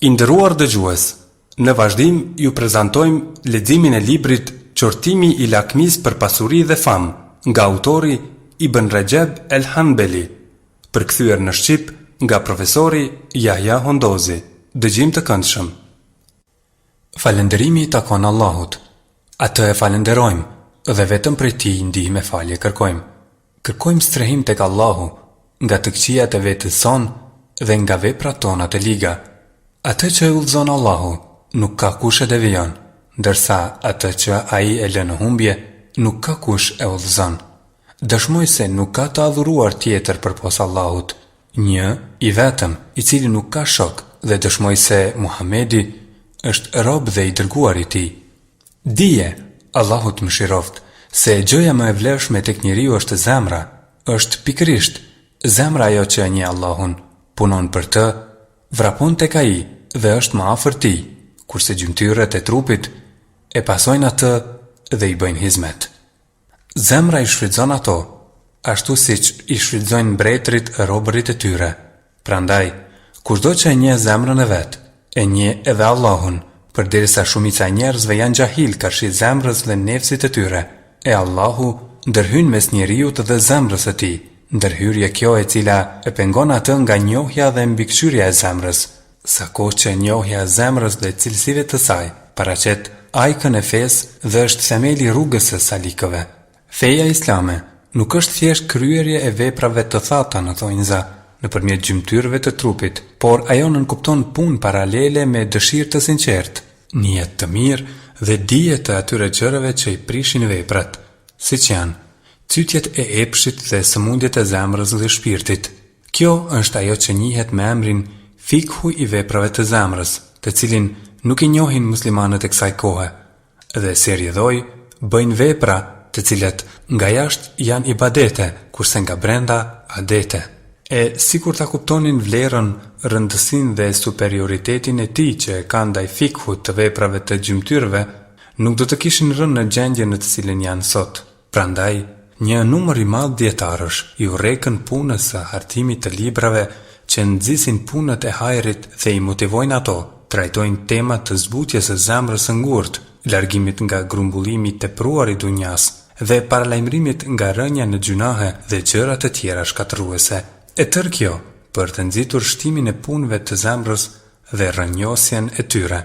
I nderuar dëgjues, në vazhdim ju prezantojmë leximin e librit Qortimi i lakmis për pasuri dhe famë, nga autori Ibn Rajab el-Hanbali, përkthyer në shqip nga profesori Yahya Hondozi. Dëgjim të këndshëm. Falënderimi i takon Allahut. Atë e falenderojmë dhe vetëm prej tij ndihmë e falje kërkojmë. Kërkojmë strehim tek Allahu nga të këqijat e vetes son dhe nga veprat tona të liga. Atë që e udhëzon Allahu nuk ka kush e devijon, ndërsa atë që ai e lë në humbje nuk ka kush e udhëzon. Dëshmoj se nuk ka të adhuruar tjetër përpos Allahut, një i vetëm, i cili nuk ka shok, dhe dëshmoj se Muhamedi është rob dhe i dërguar i tij. Dije, Allahut mëshiroft, se gjëja më e vlefshme tek njeriu është zemra, është pikërisht zemra ajo që e njeh Allahun, punon për të, vrapon tek ai dhe është më afër tij, kurse gjymtyrët e trupit e pasojnë atë dhe i bëjnë hizmet. Zemra i shfrytëzon ato, ashtu siç i shfrytëzojnë mbretërit robërit e tyre. Prandaj, kushdo që e njeh zemrën e vet, e njeh edhe Allahun, përderisa shumica e njerëzve janë xahil karshi zemrës dhe nefsit të tyre, e Allahu ndërhyn mes njeriut dhe zemrës së tij, ndërhyrje kjo e cila e pengon atë nga njohja dhe mbikëqyrja e zemrës, sako që njohja e zemrës dhe cilësive të saj paraqet ajkën e fesë dhe është themeli rrugës së salikëve. Feja islame nuk është thjesht kryerje e veprave të thata në thonjza nëpërmjet gjymtyrëve të trupit, por ajo nënkupton punë paralele me dëshirë të sinqertë, nijet të mirë dhe dije të atyre gjërave që i prishin veprat, siç janë cytjet e epshit dhe sëmundjet e zemrës dhe shpirtit. Kjo është ajo që njihet me emrin fikhu i veprave të zemrës, të cilin nuk i njohin muslimanët e kësaj kohe, dhe si rrjedhoj bëjnë vepra të cilat nga jashtë janë ibadete, kurse nga brenda adete. E sikur ta kuptonin vlerën, rëndësinë dhe superioritetin e tij që e kanë ndaj fikhut të veprave të gjymtyrëve, nuk do të kishin rënë në gjendjen në të cilën janë sot. Prandaj, një numër i madh dietarësh i urrekën punës së hartimit të librave që nxisin punët e hajrit dhe i motivojnë ato, trajtojnë tema të zbutjes së zemrës së ngurtë, largimit nga grumbullimi i tepruar i dunjas dhe paralajmërimit nga rënja në gjunahe dhe gjëra të tjera shkatërruese. E tërë kjo për të nxitur shtimin e punëve të zemrës dhe rrënjosjen e tyre.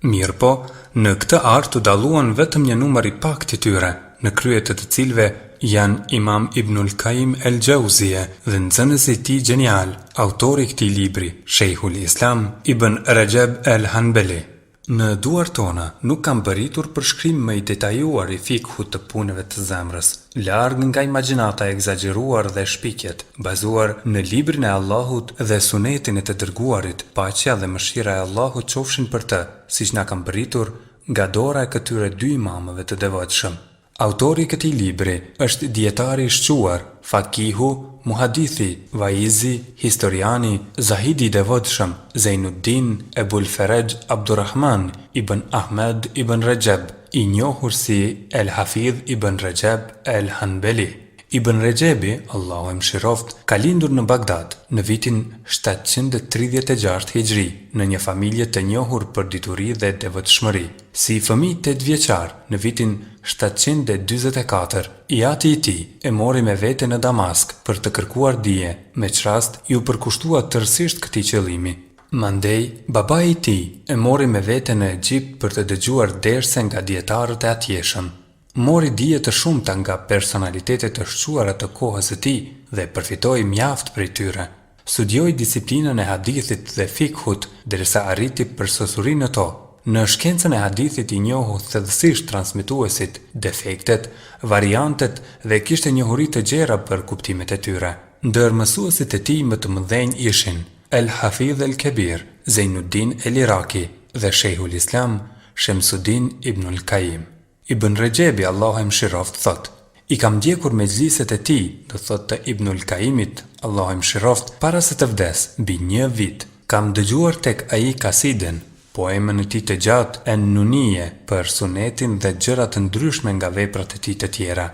Mirë po, në këtë art u dalluan vetëm një numër i paktë i tyre, në krye të të cilëve janë Imam Ibnul Qayyim el-Jauziye dhe nxënësi i tij gjenial, autori i këtij libri, Shejhul Islam Ibn Rajab el-Hanbali. Në duar tona nuk kam bëritur përshkrim më i detajuar i fikhut të punëve të zemrës, larg nga imagjinata e egzageruar dhe shpikjet, bazuar në librin e Allahut dhe sunetin e të dërguarit, paqja dhe mëshira e Allahut qofshin për të, siç na kam bëritur nga dora e këtyre dy imamëve të devotshëm. Autori i këtij libri është dietari i shquar, fakihu, muhadithi, vaizi, historiani, zahidi i devotshëm, Zeinuddin Ebul Feraj Abdurrahman ibn Ahmed ibn Rajab, i njohur si El-Hafidh ibn Rajab el-Hanbali. Ibn Rajabi, Allahu e mëshiroft, ka lindur në Bagdad në vitin 736 Hijri, në një familje të njohur për dituri dhe devotshmëri. Si fëmijë 8 vjeçar, në vitin 744, i ati i tij e mori me vete në Damask për të kërkuar dije, me çrast ju përkushtua tërësisht këtij qëllimi. Mandej, babai i tij e mori me vete në Egjipt për të dëgjuar derse nga dietarët e atjeshëm. Mori dije të shumta nga personalitetet të shquara të kohës së tij dhe përfitoi mjaft prej tyre. Studioi disiplinën e hadithit dhe fikhut derisa arriti përsosuri në to. Në shkencën e hadithit i njohu thellësisht transmetuesit, defektet, variantet dhe kishte njohuri të gjera për kuptimet e tyre. Ndër mësuesit e tij më të mëdhenj ishin El-Hafidh el-Kebir, Zeinuddin el-Iraki dhe Shejhul Islam Shamsuddin Ibnul Qayyim. Ibn Rajabi, Allahu e mëshiroft, thot: I kam ndjekur mejliset e tij, do thot të Ibnul Qayyimit, Allahu e mëshiroft, para se të vdes, mbi 1 vit. Kam dëgjuar tek ai kasiden, poemën e tij të gjatë En-Nunije, për sunetin dhe gjëra të ndryshme nga veprat e tij të tjera.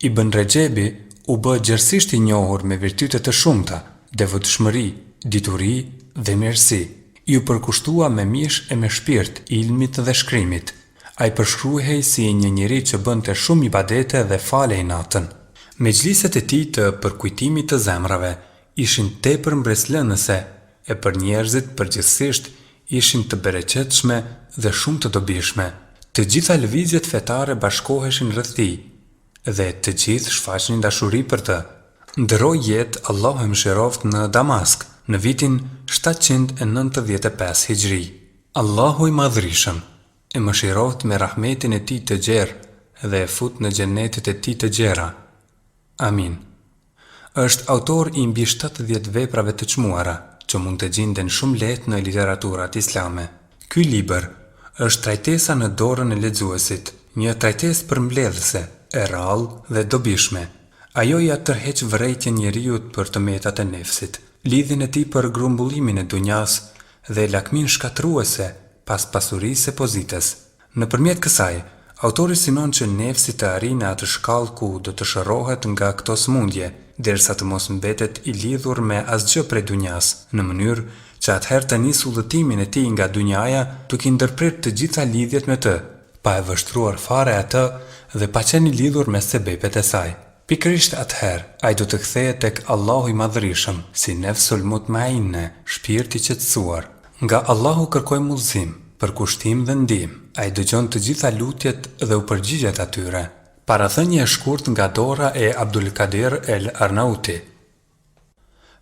Ibn Rajabi u bë gjërësisht i njohur me virtyte të shumta, devotshmëri, dituri dhe mirësi. ju përkushtua me mish e me shpirt, ilmit dhe shkrimit. Ai përshkruhej si një njeri që bënte shumë ibadete dhe falej natën. Mexhliset e tij të përkujtimit të zemrave ishin tepër mbreslënëse, e për njerëzit përgjithsisht ishin të bereqetshme dhe shumë të dobishme. Të gjitha lëvizjet fetare bashkoheshin rreth tij dhe të gjithë shfaqnin dashuri për të. Ndëroi jetë Allahu e mëshiroft në Damask në vitin 795 Hijri. Allahu i madhrishëm e mëshiroft me rahmetin e tij të gjerë dhe e fut në xhenetet e tij të gjera. Amin. Është autor i mbi 70 veprave të çmuara, që mund të gjenden shumë lehtë në literaturat islame. Ky libër është trajtesa në dorën e lexuesit, një trajtesë përmbledhëse, e rrallë dhe dobishme. Ajo ja tërheq vërejtjen njeriut për të metat e nefsit, lidhjen e tij për grumbullimin e dunjas dhe lakmin shkatruese pas pasurisë e pozitës. Nëpërmjet kësaj, autori synon që nefsi të arrijë atë shkallë ku do të shërohet nga këto smundje, derisa të mos mbetet i lidhur me asgjë prej dunjas, në mënyrë që atëherë të nisë udhëtimin e tij nga dunjaja, duke ndërprer të gjitha lidhjet me të, pa e vështruar fare atë dhe pa qenë i lidhur me sebepet e saj. Pikërisht atëherë, ai do të kthehet tek Allahu i madhrishëm, si nefsul mutmainne, shpirti i qetësuar. Nga Allahu kërkojmë udhëzim, përkushtim dhe ndihmë. Ai dëgjon të gjitha lutjet dhe u përgjigjet atyre. Parathënie e shkurt nga dora e Abdul Kadir el Arnauti.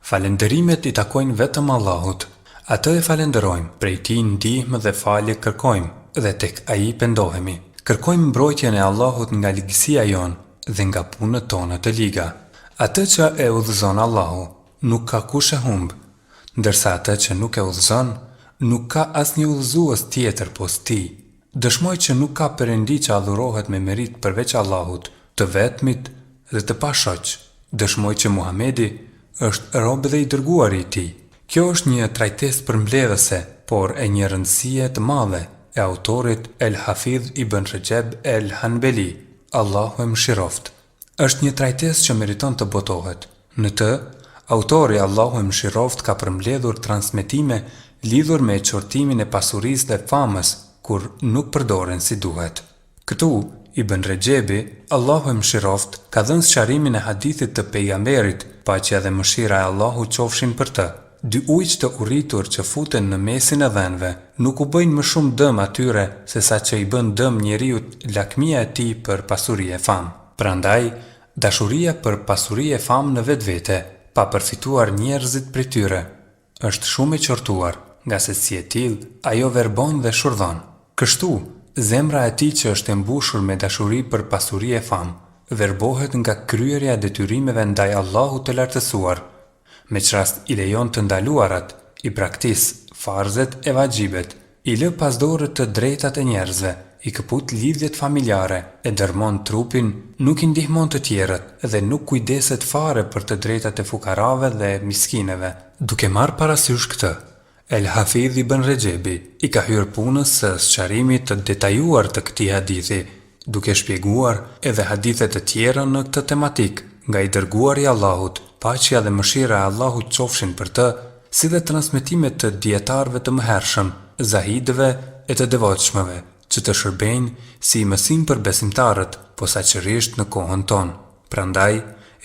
Falënderimet i takojnë vetëm Allahut. Atë e falenderojmë, prej tij ndihmë dhe falje kërkojmë dhe tek ai pendohemi. Kërkojmë mbrojtjen e Allahut nga ligësia jon dhe nga punët tona të liga. Atë që e udhëzon Allahu, nuk ka kush e humb, ndërsa atë që nuk e udhëzon, nuk ka asnjë udhëzues tjetër pos tij. Dëshmoj që nuk ka perëndi që adhurohet me merit përveç Allahut, të vetmit dhe të pashoq. Dëshmoj që Muhamedi është rob dhe i dërguari i tij. Kjo është një trajtesë përmbledhëse, por e një rëndësie të madhe e autorit El Hafidh ibn Rajab El Hanbali, Allahu e mëshiroft. Është një trajtesë që meriton të botohet. Në të, autori Allahu e mëshiroft ka përmbledhur transmetime lidhur me qortimin e pasurisë dhe famës, kur nuk përdoren si duhet. Këtu, Ibn Rajabi, Allahu e mëshiroft, ka dhënë sqarimin e hadithit të pejgamberit, paqja dhe mëshira e Allahu qofshin për të. Dy ujq të urritur që futen në mesin e dhenve, nuk u bëjnë më shumë dëm atyre se sa që i bën dëm njeriut lakmia e tij për pasuri e famë. Prandaj, dashuria për pasuri e famë në vetvete, pa përfituar njerëzit prej tyre, është shumë e qortuar, nga se si e tillë, ajo verbon dhe shurdhon. Kështu, zemra e tij që është e mbushur me dashuri për pasuri e famë, verbohet nga kryerja e detyrimeve ndaj Allahut të lartësuar, me çrast i lejon të ndaluarat, i praktis farzet e vajxhibet, i lë pas dorë të drejtat e njerëzve, i këput lidhjet familjare, e dërmon trupin, nuk i ndihmon të tjerët dhe nuk kujdeset fare për të drejtat e fukarave dhe miskineve. Duke marrë parasysh këtë, El Hafidh ibn Rajabi i ka hyrë punës së sqarimit të detajuar të këtij hadithi, duke shpjeguar edhe hadithet të tjera në këtë tematik, nga i dërguari i Allahut, paqja dhe mëshira e Allahut qofshin për të, si dhe transmetimet të dietarëve të mëhershëm, zahidëve e të devotshmëve, që të shërbejnë si mësim për besimtarët, posaçërisht në kohën tonë. Prandaj,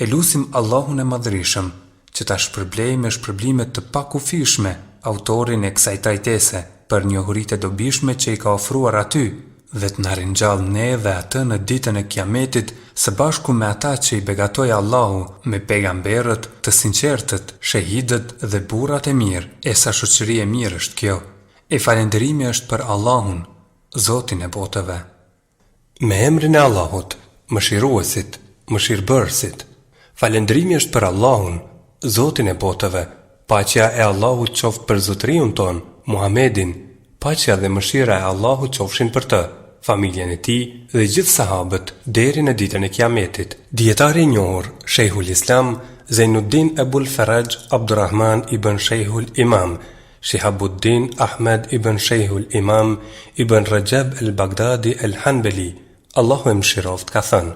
e lutim Allahun e madhrishëm, që ta shpërblej me shpërblimet të pakufishme autorin e kësaj trajtese për njohuritë e dobishme që i ka ofruar aty, dhe të na ringjall ne dhe atë në ditën e Kiametit së bashku me ata që i begatoi Allahu me pejgamberët të sinqertët, shahidët dhe burrat e mirë. E sa shoqëri e mirë është kjo. E falënderimi është për Allahun, Zotin e botëve. Me emrin e Allahut, mëshiruesit, mëshirbërësit. Falënderimi është për Allahun, Zotin e botëve. Paqja e Allahut qoftë për zotëriun ton, Muhamedin. Paqja dhe mëshira e Allahut qofshin për të, familjen e tij dhe gjithë sahabët deri në ditën e Kiametit. Dietari i njohur, Shejhul Islam Zainuddin Ebul Faraj Abdurrahman ibn Shejhul Imam, Shihabuddin Ahmed ibn Shejhul Imam ibn Rajab el-Baghdadi el-Hanbali, Allahu e mëshiroft, ka thënë: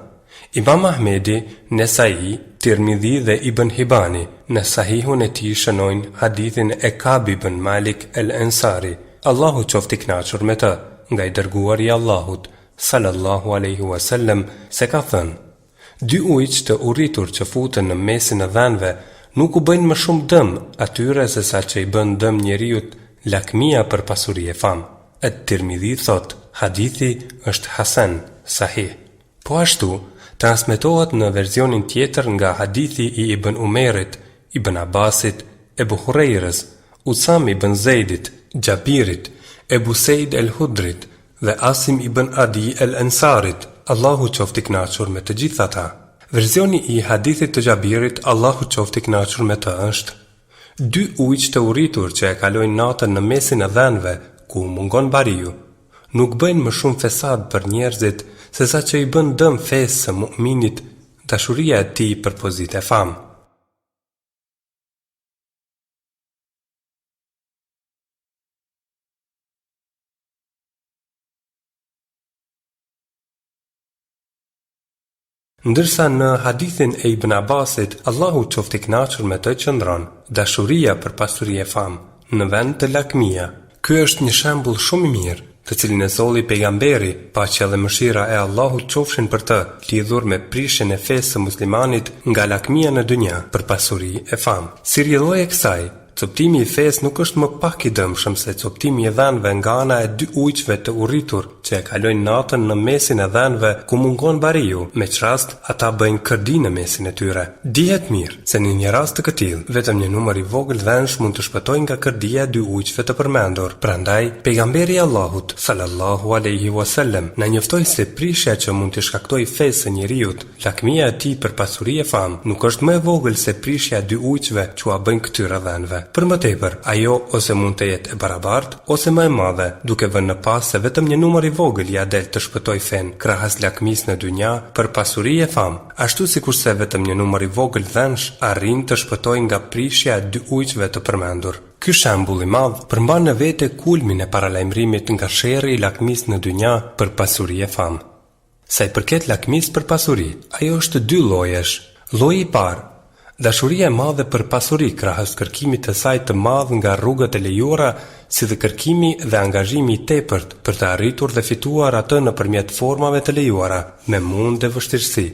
Imam Ahmedi, Nesai, Tirmidhi dhe Ibn Hibani në sahihun e tij shënojnë hadithin e Ka'b ibn Malik el-Ansari, Allahu qoftë i kënaqur me të, nga i dërguari i Allahut sallallahu alaihi wasallam, se ka thënë: dy ujq të urritur që futen në mesin e dhanëve nuk u bëjnë më shumë dëm atyre se sa që i bën dëm njeriut lakmia për pasuri e famë. At-Tirmidhi thot, hadithi është hasan, sahih. Po ashtu, transmetohet në versionin tjetër nga hadithi i Ibn Umerit, Ibn Abbasit, Ebu Hurejrës, Usam ibn Zeidit, Gjabirit, Ebu Sejid el-Hudrit dhe Asim ibn Adi el-Ansarit, Allahu qoftë i kënaqur me të gjithë ata. Versioni i hadithit të Gjabirit, Allahu qoftë i kënaqur me të, është: dy ujq të urritur që e kalojnë natën në mesin e dhanëve ku mungon bariu, nuk bëjnë më shumë fesad për njerëzit se sa që i bën dëm fesë së mu'minit dashuria e tij për pozitë e famë. Ndërsa në hadithin e Ibn Abbasit, Allahu qoftë i kënaqur me të, qëndron dashuria për pasuri e famë në vend të lakmia. Ky është një shembull shumë i mirë, të cilin e solli pejgamberi, paqja dhe mëshira e Allahut qofshin për të, lidhur me prishjen e fesë së muslimanit nga lakmia në dynja për pasuri e famë. Si rrjedhoi e kësaj, coptimi i fesë nuk është më pak i dëmshëm se coptimi i dhanëve nga ana e dy ujqve të urritur që e kalojnë natën në mesin e dhanëve ku mungon bariu, me çrast ata bëjnë kërdi në mesin e tyre. Dihet mirë se në një rast të këtillë, vetëm një numër i vogël dhanësh mund të shpëtojnë nga kërdia e dy ujqve të përmendur. Prandaj, pejgamberi i Allahut sallallahu alaihi wasallam na njoftoi se prishja që mund të shkaktojë fesë së njeriu, lakmia e tij për pasuri e famë, nuk është më e vogël se prishja e dy ujqve që ua bëjnë këtyre dhanëve. Për më tepër, ajo ose mund të jetë e barabartë ose më e madhe, duke vënë në pas se vetëm një numër i vogël ja del të shpëtoj fen krahas lakmisë në dynja për pasuri e famë, ashtu sikurse vetëm një numër i vogël dhanësh arrin të shpëtoj nga prishja e dy ujqve të përmendur. Ky shembull i madh përmban në vete kulmin e paralajmërimit nga sherrri i lakmisë në dynja për pasuri e famë. Sa i përket lakmisë për pasuri, ajo është dy llojesh. Lloji i parë, dashuria e madhe për pasuri krahas kërkimit të saj të madh nga rrugët e lejuara, si dhe kërkimi dhe angazhimi i tepërt për të arritur dhe fituar atë nëpërmjet formave të lejuara, me mundë dhe vështirësi.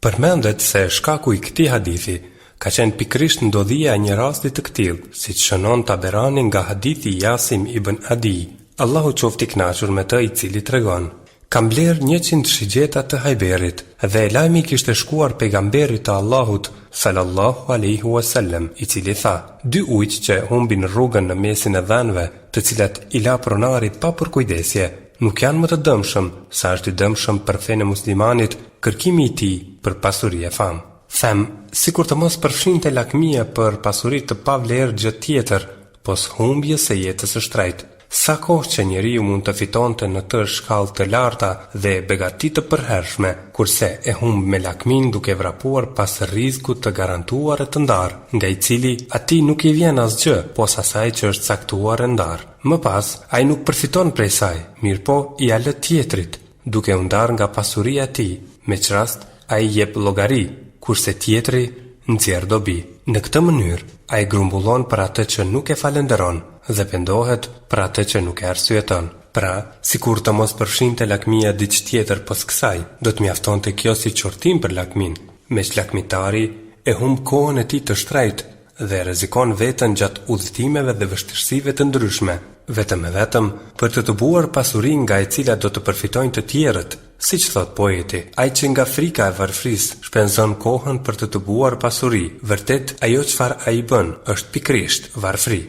Përmendet se shkaku i këtij hadithi ka qenë pikrisht ndodhia e një rasti të këtillë, siç shënon Taberani nga hadithi i Asim ibn Adi, Allahu qoftë i kënaqur me të, i cili tregon: kam bler 100 shigjeta të Hajberit, dhe e lajmi kishte shkuar pejgamberit të Allahut sallallahu alaihi wasallam, i cili tha: dy ujq që humbin rrugën në mesin e dhanëve, të cilat i la pronarit pa përkujdesje, nuk janë më të dëmshëm sa është i dëmshëm për fenë e muslimanit kërkimi i tij për pasuri e famë. Them, sikur të mos përfshinte lakmia për pasuri të pavlerë gjë tjetër, pos humbje së jetës së shtrejtë. Sa kohë që njeriu mund të fitonte në të shkallë të larta dhe begati të përhershme, kurse e humb me lakmin duke vrapuar pas rrezikut të garantuar e të ndarë, nga i cili atij nuk i vjen asgjë posa asaj që është caktuar e ndarë. Më pas, ai nuk përfiton prej saj, mirëpo i a lë tjetrit, duke u ndarë nga pasuria e tij, me çrast ai jep llogari, kurse tjetri nxjerr dobi. Në këtë mënyrë, ai grumbullon për atë që nuk e falenderon dhe pendohet për atë që nuk e arsyeton. Pra, sikur të mos përfshinte lakmia diç tjetër pos kësaj, do të mjaftonte kjo si qortim për lakmin, meq lakmitari e humb kohën e tij të shtrejtë dhe rrezikon veten gjatë udhëtimeve dhe vështirësive të ndryshme, vetëm e vetëm për të tubuar pasurinë nga e cila do të përfitojnë të tjerët. Siç thot poeti, ai që nga frika e varfrisë shpenzon kohën për të tubuar pasuri, vërtet ajo çfarë ai bën është pikrisht varfri.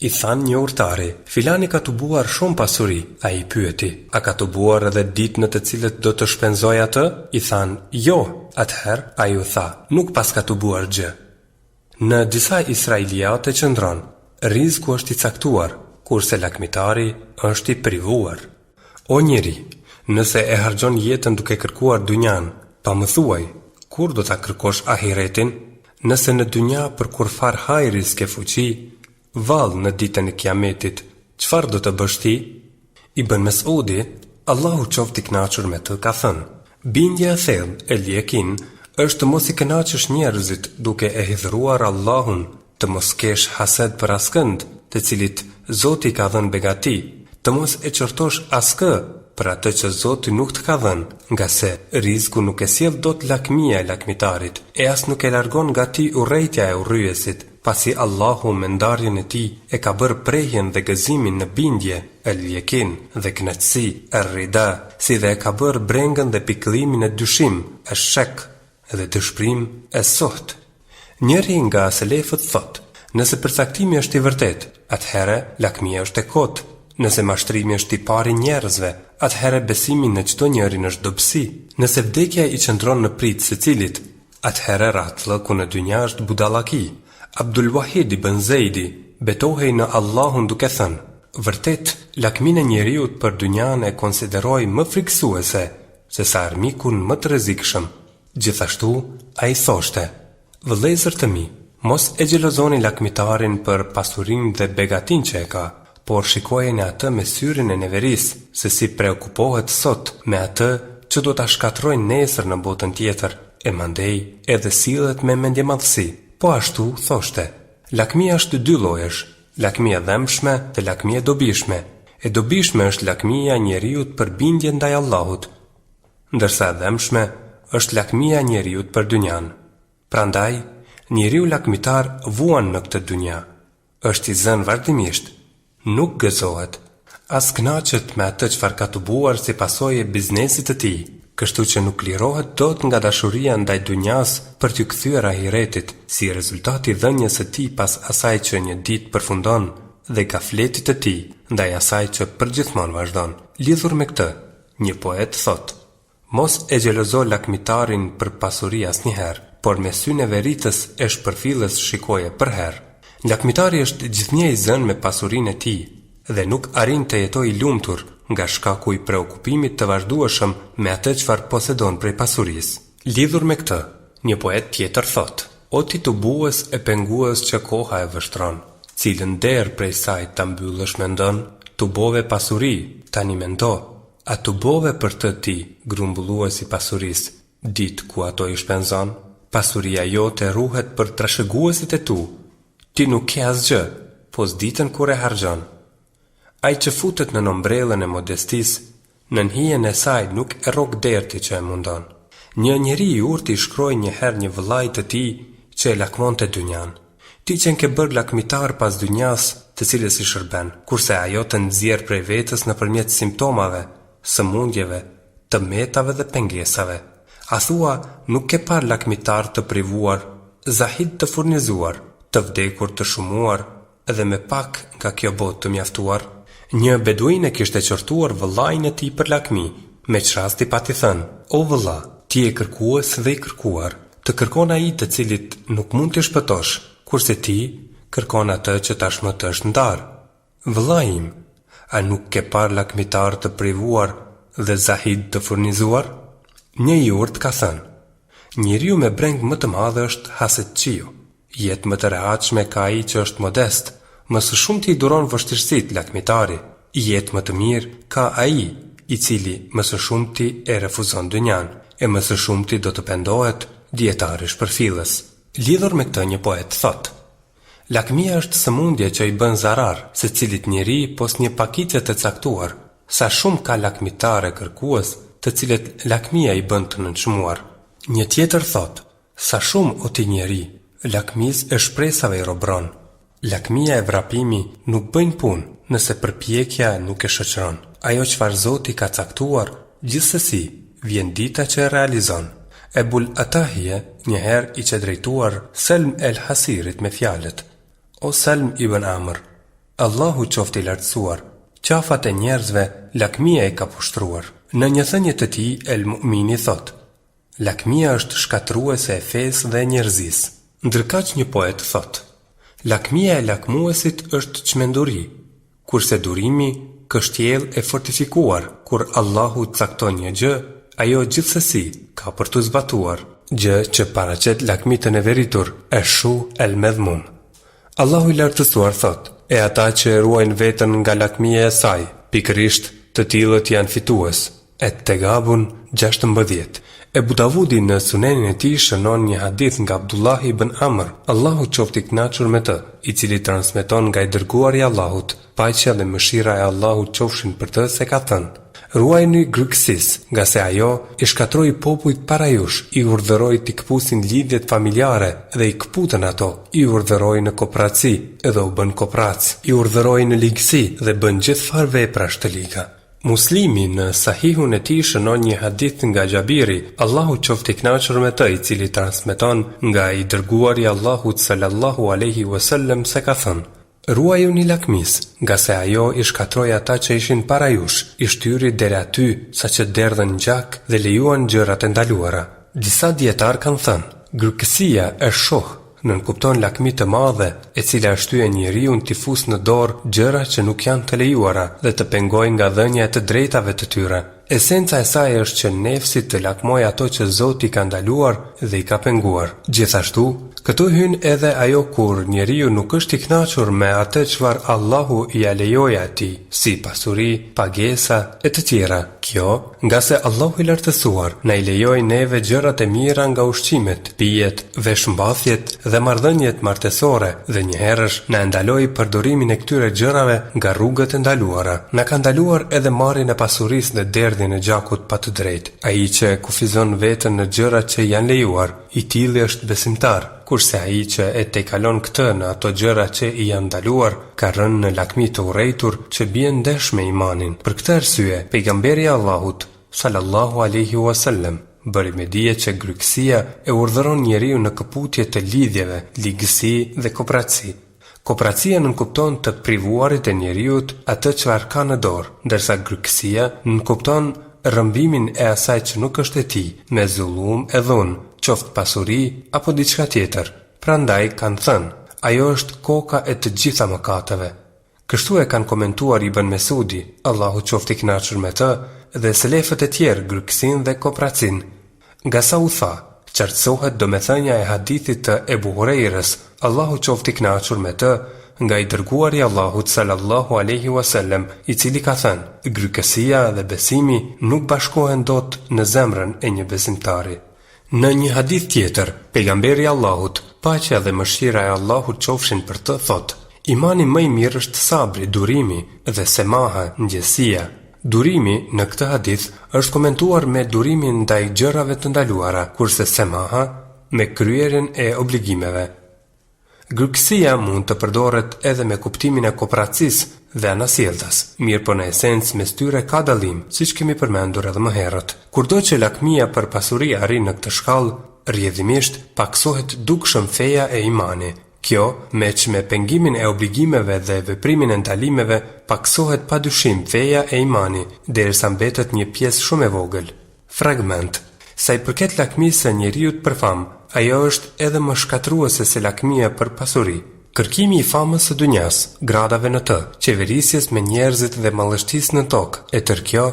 I than një urtari: filani ka tubuar shumë pasuri. Ai i pyeti: a ka tubuar edhe ditë në të cilët do të shpenzoj atë? I than: jo. Atëherë ai u tha: nuk pas ka tubuar gjë. Në disa israeliate qëndron: rreziku është i caktuar, kurse lakmitari është i privuar. O njeri, nëse e harxhon jetën duke kërkuar dynjan, pa më thuaj, kur do ta kërkosh ahiretin? Nëse në dynja për kur far hajri s'ke fuqi, vallë në ditën e kiametit, çfarë do të bësh ti? Ibn Mesudi, Allahu qoftë i kënaqur me të, ka thënë: bindja e thellë, el yakin, është të mos i kënaqësh njerëzit duke e hidhruar Allahun, të mos kesh hased për askënd, të cilit Zoti ka dhënë begati, të mos e qortosh askë për atë që Zoti nuk të ka dhënë, nga se rizku nuk e sjell dot lakmia e lakmitarit, e as nuk e largon nga ti urrejtja e urryesit, pasi Allahu me ndarjen e tij e ka bërë prehjen dhe gëzimin në bindje, el-yekin dhe kënaqësi, er-rida, si dhe e ka bërë brengën dhe pikëllimin e dyshim, e-shek dhe dëshpërim e suht. Njëri nga selefët thot: nëse përcaktimi është i vërtet, atëherë lakmia është e kotë. Nëse mashtrimi është i pari njerëzve, atëherë besimi në çdo njërin është dobësi. Nëse vdekja i qëndron në pritje secilit, atëherë rahatllëku në dynja është budallaki. Abdul Wahid ibn Zeidi betohej në Allahun duke thënë: vërtet, lakminë e njeriut për dynjan e konsideroj më frikësuese se sa armikun më të rrezikshëm. Gjithashtu, ai thoshte: vëllezër të mi, mos e xhelozoni lakmitarin për pasurinë dhe begatin që e ka, por shikojeni atë me syrin e neveris, se si preokupohet sot me atë që do ta shkatrojnë nesër në botën tjetër, e mandej edhe sillet me mendjemadhësi. Po ashtu thoshte: lakmia është dy llojesh, lakmia dhëmshme dhe lakmia dobishme. E dobishme është lakmia e njeriut për bindje ndaj Allahut, ndërsa e dhëmshme është lakmia e njeriut për dynjan. Prandaj, njeriu lakmitar vuan në këtë dynja, është i zënë vazhdimisht, nuk gëzohet, as kënaqet me atë çfarë ka tubuar si pasojë e biznesit të tij, kështu që nuk lirohet dot nga dashuria ndaj dynjas për t'u kthyer ahiretit, si rezultati i dhënies së tij pas asaj që një ditë përfundon dhe gafletit të tij ndaj asaj që përgjithmonë vazhdon. Lidhur me këtë, një poet thot: mos e xhelozo lakmitarin për pasuri asnjëherë, por me syne veritës e shpërfillës shikoje për herë. Lakmitari është gjithnjë i zënë me pasurinë e tij dhe nuk arrin të jetojë i lumtur nga shkaku i preokupimit të vazhdueshëm me atë çfarë posedon prej pasurisë. Lidhur me këtë, një poet tjetër thot: o ti tubues e pengues që koha e vështron, cilën derë prej saj ta mbyllësh mendon, tubove pasuri, tani mendo, a tubove për të ti, grumbullues i pasurisë, ditë ku ato i shpenzon? Pasuria jote ruhet për trashëguesit e tu, ti nuk ke asgjë, po s'ditën kur e harxhon. Ai që futet në ombrellën e modestisë, në hijen e saj nuk e rrok derti që e mundon. Një njeri i urtë i shkroi një herë një vëllait të tij që e lakmonte dynjan: ti që ke bërë lakmitar pas dynjas të cilës i shërben, kurse ajo të nxjerr prej vetës nëpërmjet simptomave, sëmundjeve, të metave dhe pengesave. A thua nuk ke parë lakmitar të privuar, zahid të furnizuar, të vdekur të shumuar, edhe me pak nga kjo botë të mjaftuar? Një beduin e kishte qortuar vëllain e tij për lakmi, me çrasti pati thënë: o vëlla, ti e kërkues dhe i kërkuar, të kërkon ai të cilit nuk mund të shpëtosh, kurse ti kërkon atë që tashmë të është ndar. Vëlla im, a nuk ke parë lakmitar të privuar dhe zahid të furnizuar? Një i urtë ka thënë: njeriu me breng më të madh është hasetqiu, jetë më të rehatshme ka ai që është modest, më së shumti i duron vështirësitë lakmitari, jetë më të mirë ka ai i cili më së shumti e refuzon dynjan, e më së shumti do të pendohet dietari shpërfillës. Lidhur me këtë, një poet thot: lakmia është sëmundje që i bën zarar secilit njeri pos një pakicje të caktuar. Sa shumë ka lakmitare kërkues, të cilët lakmia i bën të nënçmuar. Një tjetër thot: sa shumë o ti njeri, lakmis e shpresave i robron. Lakmia e vrapimi nuk bëjnë punë nëse përpjekja nuk e shoqëron. Ajo çfarë Zoti ka caktuar, gjithsesi vjen dita që e realizon. Ebul Atahije njëherë i që drejtuar Selm el Hasirit me fjalët: o Selm ibn Amr, Allahu qoftë i lartësuar, qafat e njerëzve lakmia e ka pushtruar. Në një thënie të tij, El Mu'mini thot: lakmia është shkatruese e fesë dhe njerëzisë. Ndërkaq një poet thot: lakmia e lakmuesit është çmenduri, kurse durimi kështjellë e fortifikuar. Kur Allahu cakton një gjë, ajo gjithsesi ka për të zbatuar. Gjë që paraqet lakmi të neveritur, eshu el medhmum. Allahu i lartësuar thot: e ata që ruajnë veten nga lakmia e saj, pikërisht të tillët janë fitues. Et-Tegabun 16. Ebu Davudi në Sunenin e tij shënon një hadith nga Abdullah ibn Amr, Allahu qoftë i kënaqur me të, i cili transmeton nga i dërguari i Allahut, paqja dhe mëshira e Allahut qofshin për të, se ka thënë: Ruajini grykësisë, nga se ajo i shkatroi popujt para jush, i urdhëroi t'i kpusin lidhjet familjare dhe i kputën ato, i urdhëroi në kooperaci dhe u bën kooperac, i urdhëroi në ligësi dhe bën gjithfar veprash të liga. Muslimi në Sahihun e tij shënon një hadith nga Xhabiri, Allahu qoftë i kënaqur me të, i cili transmeton nga i dërguari i Allahut sallallahu alaihi wasallam se ka thënë: Ruajuni lakmis, nga se ajo i shkatroi ata që ishin para jush, i shtyri deri aty saqë derdhën gjak dhe lejuan gjërat e ndaluara. Disa dietar kanë thënë: Grykësia është shoh, nënkupton lakmi të madhe, e cila shtyen njeriu t'i fusë në dorë gjëra që nuk janë të lejuara dhe të pengojë nga dhënia e të drejtave të tyre. Esenca e saj është që nefsi të lakmojë ato që Zoti ka ndaluar dhe i ka penguar. Gjithashtu, këtu hyn edhe ajo kur njeriu nuk është i kënaqur me atë çfarë Allahu i lejoi atij, si pasuri, pagesa e të tjera. Kjo, nga se Allahu i lartësuar na i lejoi neve gjërat e mira nga ushqimet, pijet, veshmbathjet dhe marrëdhëniet martësore, dhe njëherësh na ndaloi përdorimin e këtyre gjërave nga rrugët e ndaluara. Na ka ndaluar edhe marrjen e pasurisë dhe derdhjen e gjakut pa të drejtë. Ai që kufizon veten në gjërat që janë lejuar, i tilli është besimtar, kurse ai që e tejkalon këtë në ato gjëra që i janë ndaluar, ka rënë në lakmi të urrejtur që bien ndesh me imanin. Për këtë arsye, pejgamberi i Allahut sallallahu alaihi wasallam bëri me dije që grykësia e urdhëron njeriu në këputje të lidhjeve, ligësi dhe kooperaci. Kooperacia nënkupton të privuarit e njeriut atë çfarë ka në dorë, ndërsa grykësia nënkupton rrëmbimin e asaj që nuk është e tij, me zullum e dhunë, qoftë pasuri apo diçka tjetër. Prandaj kanë thënë, ajo është koka e të gjitha mëkateve. Kështu e kanë komentuar Ibn Mesudi, Allahu qoftë i kënaqur me të, dhe selefët e tjerë grykësinë dhe kooperacin. Nga sa u tha, qartësohet domethënia e hadithit të Ebu Hurejrës, Allahu qoftë i kënaqur me të, nga i dërguari i Allahut sallallahu alaihi wasallam, i cili ka thënë: Grykësia dhe besimi nuk bashkohen dot në zemrën e një besimtari. Në një hadith tjetër, pejgamberi i Allahut, paqja dhe mëshira e Allahut qofshin për të, thotë: Imani më i mirë është sabri, durimi dhe semaha, ngjësia. Durimi në këtë hadith është komentuar me durimin ndaj gjërave të ndaluara, kurse semaha me kryerjen e obligimeve. Grykësia mund të përdoret edhe me kuptimin e kooperacisë dhe anasjelltas, mirë po në esencë mes tyre ka dallim, siç kemi përmendur edhe më herët. Kurdo që lakmia për pasuri arrin në këtë shkallë, rrjedhimisht paksohet dukshëm feja e imani. Kjo, meq me pengimin e obligimeve dhe veprimin e ndalimeve, paksohet padyshim feja e imani, derisa mbetet një pjesë shumë e vogël. Fragment. Sa i përket lakmisë së njeriut për famë, ajo është edhe më shkatruese se lakmia për pasuri. Kërkimi i famës së dunjas, gradave në të, qeverisjes me njerëzit dhe mallështisë në tokë, e tërë kjo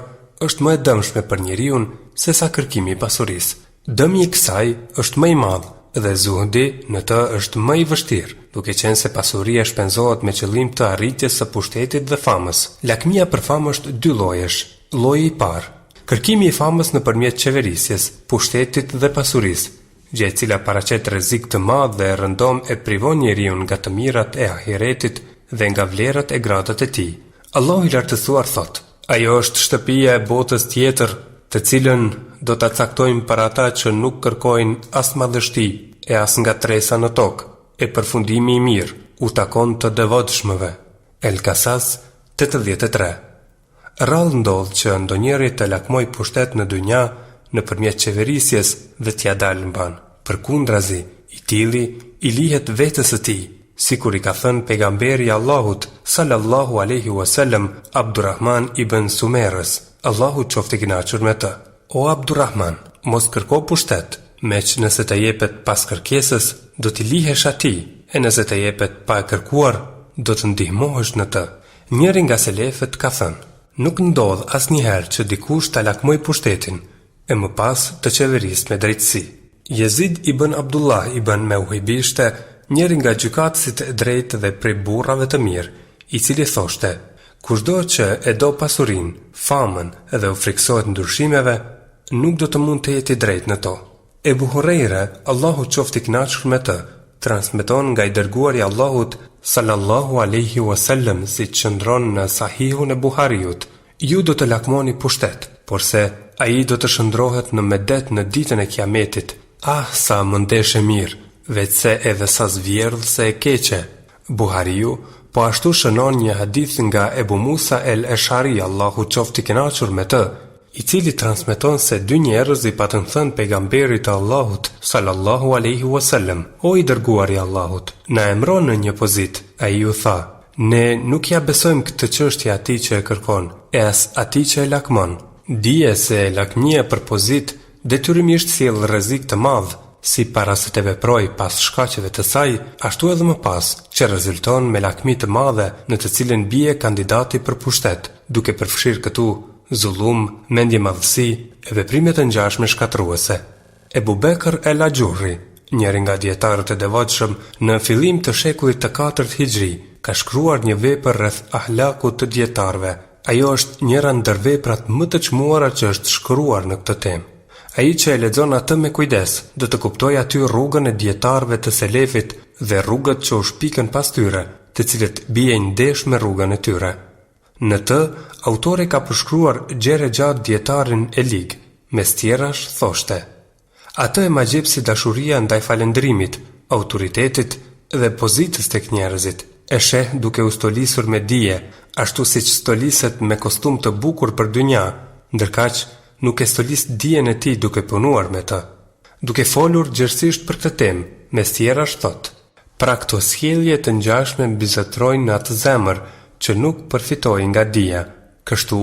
është më e dëmshme për njeriun se sa kërkimi i pasurisë. Dëmi i kësaj është më i madh dhe zuhdi në të është më i vështirë, duke qenë se pasuria shpenzohet me qëllim të arritjes së pushtetit dhe famës. Lakmia për famë është dy llojesh. Lloji i parë, kërkimi i famës nëpërmjet qeverisjes, pushtetit dhe pasurisë, gjë e cila paraqet rrezik të madh dhe rëndom e privon njeriu nga të mirat e ahiretit dhe nga vlerat e gradat e tij. Allahu i lartësuar thot: Ajo është shtëpia e botës tjetër, të cilën do ta caktojmë për ata që nuk kërkojnë as madhështi e as ngatresa në tokë, e përfundimi i mirë u takon të devotshmëve. El-Kasas 83. Rrallë ndodh që ndonjëri të lakmoj pushtet në dynja nëpërmjet qeverisjes dhe t'ia dalë mban. Përkundrazi, i tilli i lihet vetes së tij, sikur i ka thënë pejgamberi i Allahut sallallahu alaihi wasallam Abdurrahman ibn Sumerës, Allahu qoftë i kënaqur me të: O Abdurrahman, mos kërko pushtet, meq nëse të jepet pas kërkesës, do t'i lihesh atij, e nëse të jepet pa e kërkuar, do të ndihmohesh në të. Njëri nga selefët ka thënë: Nuk ndodh asnjëherë që dikush ta lakmoj pushtetin e më pas të qeverisë me drejtësi. Jezid ibn Abdullah ibn Mewhibi ishte njëri nga gjykatësit e drejtë dhe prej burrave të mirë, i cili thoshte: Kushdo që e do pasurin, famën edhe u friksohet ndryshimeve, nuk do të mund të jeti drejt në to. Ebu Hurejre, Allahu qoftë i kënaqur me të, transmeton nga i dërguari Allahut sallallahu alaihi wasallam si qëndron në Sahihun e Buhariut: ju do të lakmoni pushtet, porse ai do të shndrohet në medet në ditën e Kiametit. Ah, sa më ndeshe mirë, veçse edhe sa zvjerll se e keqe. Buhariu po ashtu shënon një hadith nga Ebu Musa el-Eshari, Allahu qoftë i kënaqur me të, i cili transmeton se dy njerëz i patën thënë pejgamberit të Allahut sallallahu alaihi wasallam: o i dërguari i Allahut, na emron në një pozit. Ai u tha: ne nuk ja besojmë këtë çështje atij që e kërkon, e as atij që e lakmon. Dije se lakmia për pozit detyrimisht sjell rrezik të madh, si para se të veproj pas shkaqeve të saj, ashtu edhe më pas, që rezulton me lakmi të madhe në të cilën bie kandidati për pushtet, duke përfshirë këtu zullum, mendje madhësi e veprime të ngjashme shkatruese. Ebu Bekr el-Ajurri, njëri nga dietarët e devotshëm, në fillim të shekullit të 4 Hijri, ka shkruar një vepër rreth ahlakut të dietarëve. Ajo është njëra ndër veprat më të çmuara që është shkruar në këtë temë. Ai që e lexon atë me kujdes, do të kuptojë aty rrugën e dietarëve të selefit dhe rrugët që u shpikën pas tyre, të cilët bien ndesh me rrugën e tyre. Në të, autori ka përshkruar gjëre gjatë dietarin Elig, mes tjerash thoshte: atë e ma gjep si dashuria ndaj falendrimit, autoritetit dhe pozitës tek njerëzit. E sheh duke u stolisur me dije, ashtu siç stoliset me kostum të bukur për dynja, ndërkaq nuk e stolis dijen e tij duke punuar me të. Duke folur gjerësisht për këtë temë, mes tjerash thot: pra këto sjellje të ngjashme mbizotrojnë në atë zemër që nuk përfitojë nga dija. Kështu,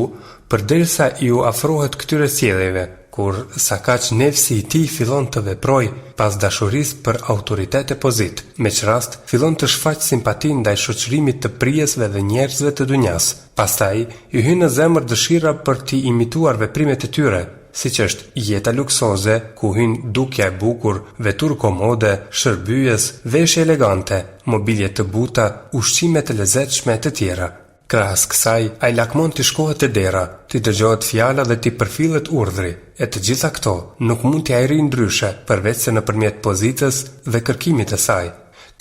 përderisa ju afrohet këtyre sjelljeve, kur sa kaq nefsi i tij fillon të veproj pas dashurisë për autoritet e pozit, me që rast fillon të shfaq simpati ndaj shoqërimit të prijesve dhe njerëzve të dunjas. Pastaj i hyn në zemër dëshira për t'i imituar veprimet e tyre, siç është jeta luksoze, ku hyn dukja e bukur, vetur komode, shërbyes, veshje elegante, mobilje të buta, ushqime të lezetshme e të tjera. Krahas kësaj, ai lakmon t'i shkohet te dera, t'i dëgjohet fjala dhe t'i përfillet urdhri, e të gjitha këto nuk mund t'i arrijë ndryshe përveç se nëpërmjet pozitës dhe kërkimit të saj.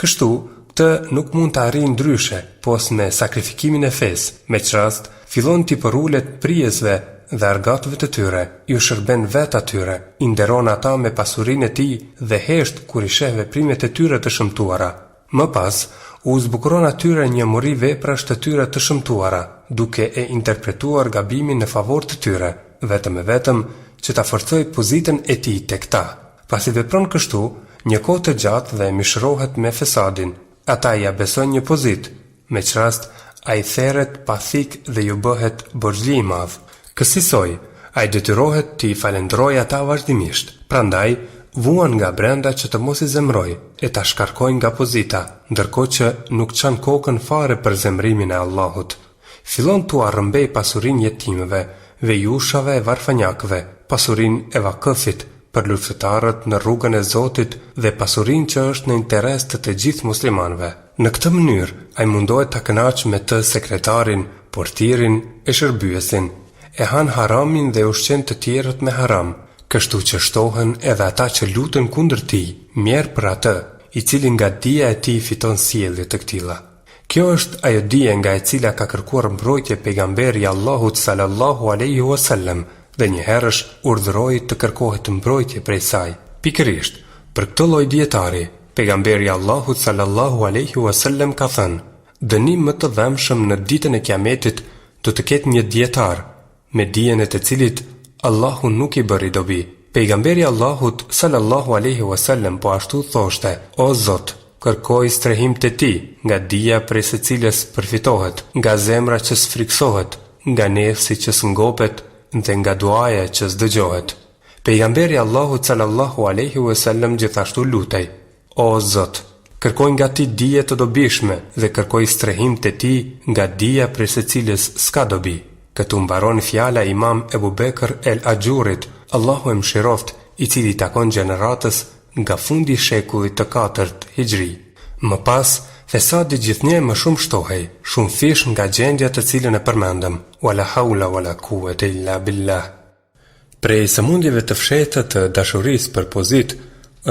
Kështu, këtë nuk mund të arrijë ndryshe, pos me sakrifikimin e fesë, me çrast fillon t'i përulet prijesve dhe argatëve të tyre, ju shërben vetë atyre, i nderon ata me pasurinë e tij dhe hesht kur i sheh veprimet e tyre të shëmtuara. Më pas, u zbukuron atyre një muri veprash të tyre të shëmtuara, duke e interpretuar gabimin në favor të tyre, vetëm e vetëm që ta forcoj pozitën e tij tek ta. Pasi vepron kështu, një kohë të gjatë dhe mishrohet me fesadin. Ata ja besojnë një pozit, me çrast ai theret pa thik dhe ju bëhet borxhli i madh. Kësaj ai detyrohet t'i falendrojë ata vazhdimisht. Prandaj vuan nga brenda që të mos i zemroj e ta shkarkojnë nga pozita, ndërkohë që nuk çan kokën fare për zemrimin e Allahut. Fillon t'u arrëmbej pasurinë jetimëve, vejushave e varfanjakëve, pasurinë e vakëfit për luftëtarët në rrugën e Zotit dhe pasurinë që është në interes të gjithë muslimanëve. Në këtë mënyrë, ai mundohet ta kënaqë me të sekretarin, portirin e shërbyesin, e han haramin dhe ushqen të tjerët me haram. Kështu që shtohen edhe ata që lutën kundër tij, mjerë për atë, i cili nga dija e tij fiton sjellje të këtilla. Kjo është ajo dije nga e cila ka kërkuar mbrojtje pejgamberi i Allahut sallallahu alaihi wasallam dhe një herësh urdhëroi të kërkohet mbrojtje prej saj. Pikërisht, për këtë lloj dietari, pejgamberi i Allahut sallallahu alaihi wasallam ka thënë: dënim më të dhëmshëm në ditën e Kiametit do të ketë një dietar, me dijen e të cilit Allahu nuk i bëri dobi. Pejgamberi Allahut sallallahu alaihi wasallam po ashtu thoshte: o Zot, kërkoj strehim te ti, nga dija prej së cilës përfitohet, nga zemra që sfriksohet, nga nefsi që s'ngopet dhe nga duaja që s'dëgjohet. Pejgamberi Allahut sallallahu alaihi wasallam gjithashtu lutej: o Zot, kërkoj nga ti dije të dobishme dhe kërkoj strehim te ti nga dija prej së cilës s'ka dobi. Këtu mbaron fjala Imam Ebu Bekr el-Ajurit, Allahu e mëshiroft, i cili takon gjeneratës nga fundi i shekullit të 4 Hijri. Më pas, Fesadi gjithnjë më shumë shtohej, shumë fish nga gjendja të cilën e përmendëm. Wala haula wala quwwata illa billah. Prej sëmundjeve të fshehta të dashurisë për pozitë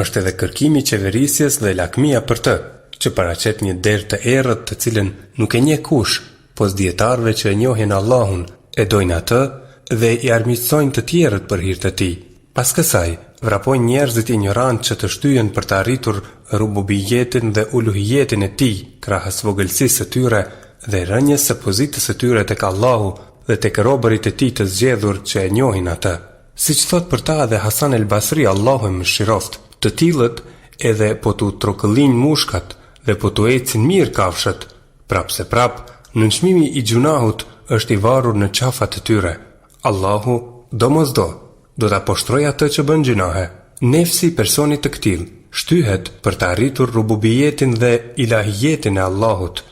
është edhe kërkimi i qeverisjes dhe lakmia për të, që paraqet një derë të errët të cilën nuk e njeh kush, pos dietarëve që e njohin Allahun, e dojnë atë dhe i armiqsojnë të tjerët për hir të tij. Pas kësaj, vrapojnë njerëzit ignorant që të shtyhen për të arritur rububiyetin dhe uluhiyetin e tij, krahas vogëlsisë së tyre dhe rënjes së pozitës së tyre tek Allahu dhe tek robërit e tij të zgjedhur që e njohin atë. Siç thot për ta edhe Hasan el Basri, Allahu e mëshiroft, të tillët edhe po tu trokëllin mushkat dhe po tu ecin mirë kafshët, prapse prap, nënçmimi i gjunahut është i varur në qafat e tyre. Allahu, domosdo, do ta poshtroj atë që bën gjunahe. Nefsi personit të këtill shtyhet për të arritur rububiyetin dhe ilahiyetin e Allahut.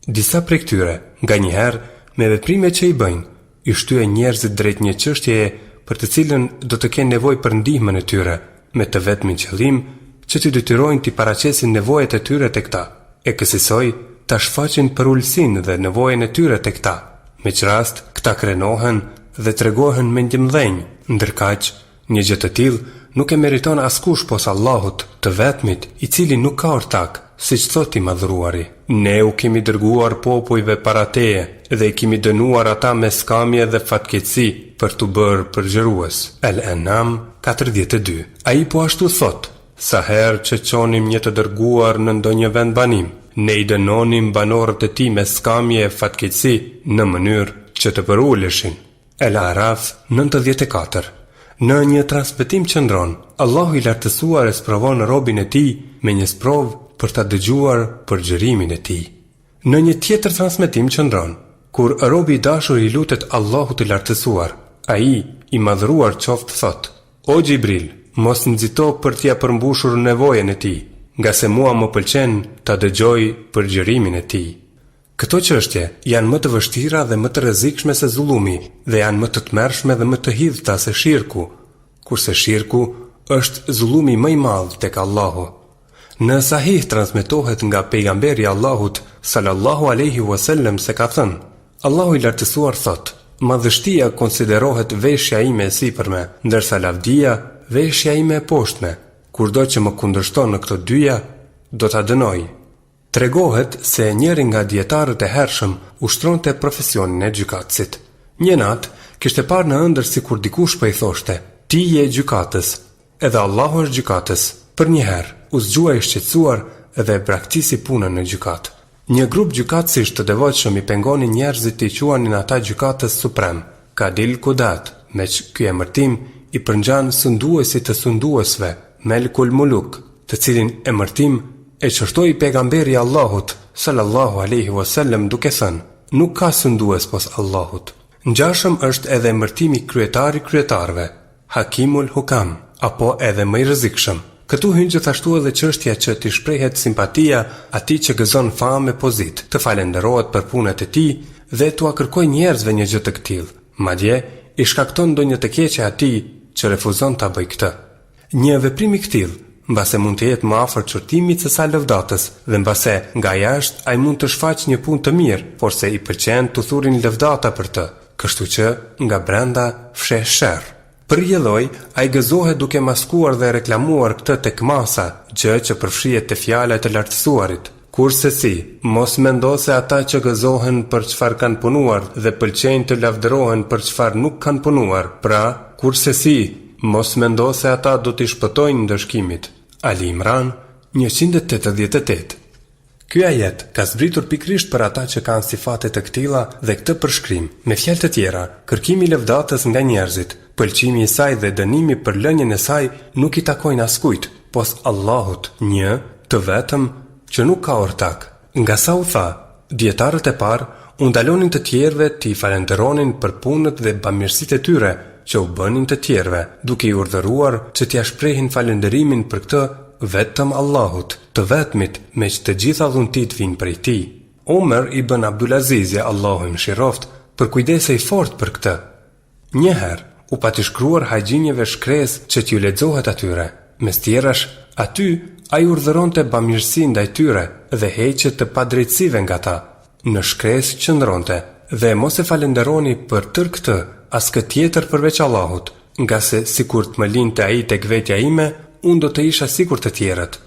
Disa prej këtyre, nganjëherë, me veprime që i bëjnë, i shtyen njerëzit drejt një çështjeje për të cilën do të kenë nevojë për ndihmën e tyre, me të vetmin qëllim që t'i detyrojnë t'i paraqesin nevojat e tyre tek ta, e kësaj ta shfaqin për ulësinë dhe nevojën e tyre tek ta. Me që rast, këta krenohen dhe tregohen me ndjemdhenjë, ndërkaq një gjë të tillë nuk e meriton askush pos Allahut, të vetmit, i cili nuk ka ortak, siç thot i madhruari. Ne u kemi dërguar popujve para teje dhe i kemi dënuar ata me skamje dhe fatkeqësi për t'u bërë përgjërues. Al-An'am 42. Ai po ashtu thot: sa herë që qonim një të dërguar në ndonjë vend banim, ne i dënonim banorët e tij me skamje e fatkeqësi në mënyrë që të përuleshin. Al-Araf 94. Në një transmetim qëndron, Allahu i lartësuar e sprovon robin e tij me një sprovë për ta dëgjuar përgjërimin e tij. Në një tjetër transmetim qëndron, kur robi i dashur i lutet Allahut të lartësuar, ai i madhruar qoftë thot: O Gjibril, mos nxito për t'ia përmbushur nevojën e tij, nga se mua më pëlqen ta dëgjoj përgjërimin e tij. Këto çështje janë më të vështira dhe më të rrezikshme se zullumi dhe janë më të tmerrshme dhe më të hidhta se shirku, kurse shirku është zullumi më i madh tek Allahu. Në Sahih transmetohet nga pejgamberi Allahut sallallahu alaihi wasallam se ka thënë: Allahu i lartësuar thot: madhështia konsiderohet veshja ime e sipërme, ndërsa lavdia veshja ime e poshtme. Kurdo që më kundërshton në këto dyja, do ta dënoj. Tregohet se njëri nga dietarët e hershëm ushtronte profesionin e gjykatësit. Një natë kishte parë në ëndër sikur dikush po i thoshte: ti je gjykatës, edhe Allahu është gjykatës. Për një herë u zgjua i shqetësuar dhe braktisi punën në gjykatë. Një grup gjykatësish të devotshëm i pengonin njerëzit të i quanin ata gjykatës suprem, Kadil Kudat, me që ky emërtim i përngjan sunduesit të sunduesve, Melkul Muluk, të cilin emërtim e çështoi pejgamberi Allahut sallallahu alaihi wasallam duke thënë: nuk ka sundues pos Allahut. Ngjashëm është edhe emërtimi kryetari kryetarëve, Hakimul Hukam, apo edhe më i rrezikshëm. Këtu hyn gjithashtu edhe çështja që t'i shprehet simpatia atij që gëzon famë e pozitë, të falenderohet për punët e tij dhe t'ua kërkoj njerëzve një gjë të tillë. Madje i shkakton ndonjë të keqe atij që refuzon ta bëjë këtë. Një veprim i tillë mbase mund të jetë më afër çortimit se sa lëvdatës, dhe mbase nga jashtë ai mund të shfaqë një punë të mirë, por se i pëlqen të thurin lëvdata për të, kështu që nga brenda fsheh sherr. Për rrjedhoj, ai gëzohet duke maskuar dhe reklamuar këtë tek masa, gjë që përfshihet te fjalat e lartësuarit. Kurse si, mos mendo se ata që gëzohen për çfarë kanë punuar dhe pëlqejnë të lavdërohen për çfarë nuk kanë punuar, pra, kurse si, mos mendo se ata do t'i shpëtojnë ndëshkimit. Ali Imran 188. Ky ajet ka zbritur pikrisht për ata që kanë sifate të këtilla dhe këtë përshkrim. Me fjalë të tjera, kërkimi i lëvdatës nga njerëzit, pëlqimi i saj dhe dënimi për lënien e saj nuk i takojnë askujt, pos Allahut, një, të vetëm, që nuk ka ortak. Nga sa u tha, dietarët e parë u ndalonin të tjerëve t'i falenderonin për punët dhe bamirësitë e tyre që u bënin të tjerëve, duke i urdhëruar që t'ia shprehin falënderimin për këtë vetëm Allahut, të vetmit, me që të gjitha dhuntit vinë prej tij. Omer ibn Abdulaziz, Allahu i mëshiroft, për kujdese i fortë për këtë. Një herë u pati shkruar haxhinjeve shkresë që t'ju lexohet atyre. Mes tjerash, aty Ai urdhëronte bamirësi ndaj tyre dhe heqje të padrejtësive nga ta. Në shkresë qëndronte dhe mos e falenderoni për tër këtë askë tjetër përveç Allahut, nga se sikur të më linte ai tek vetja ime, unë do të isha sikur të tjerët.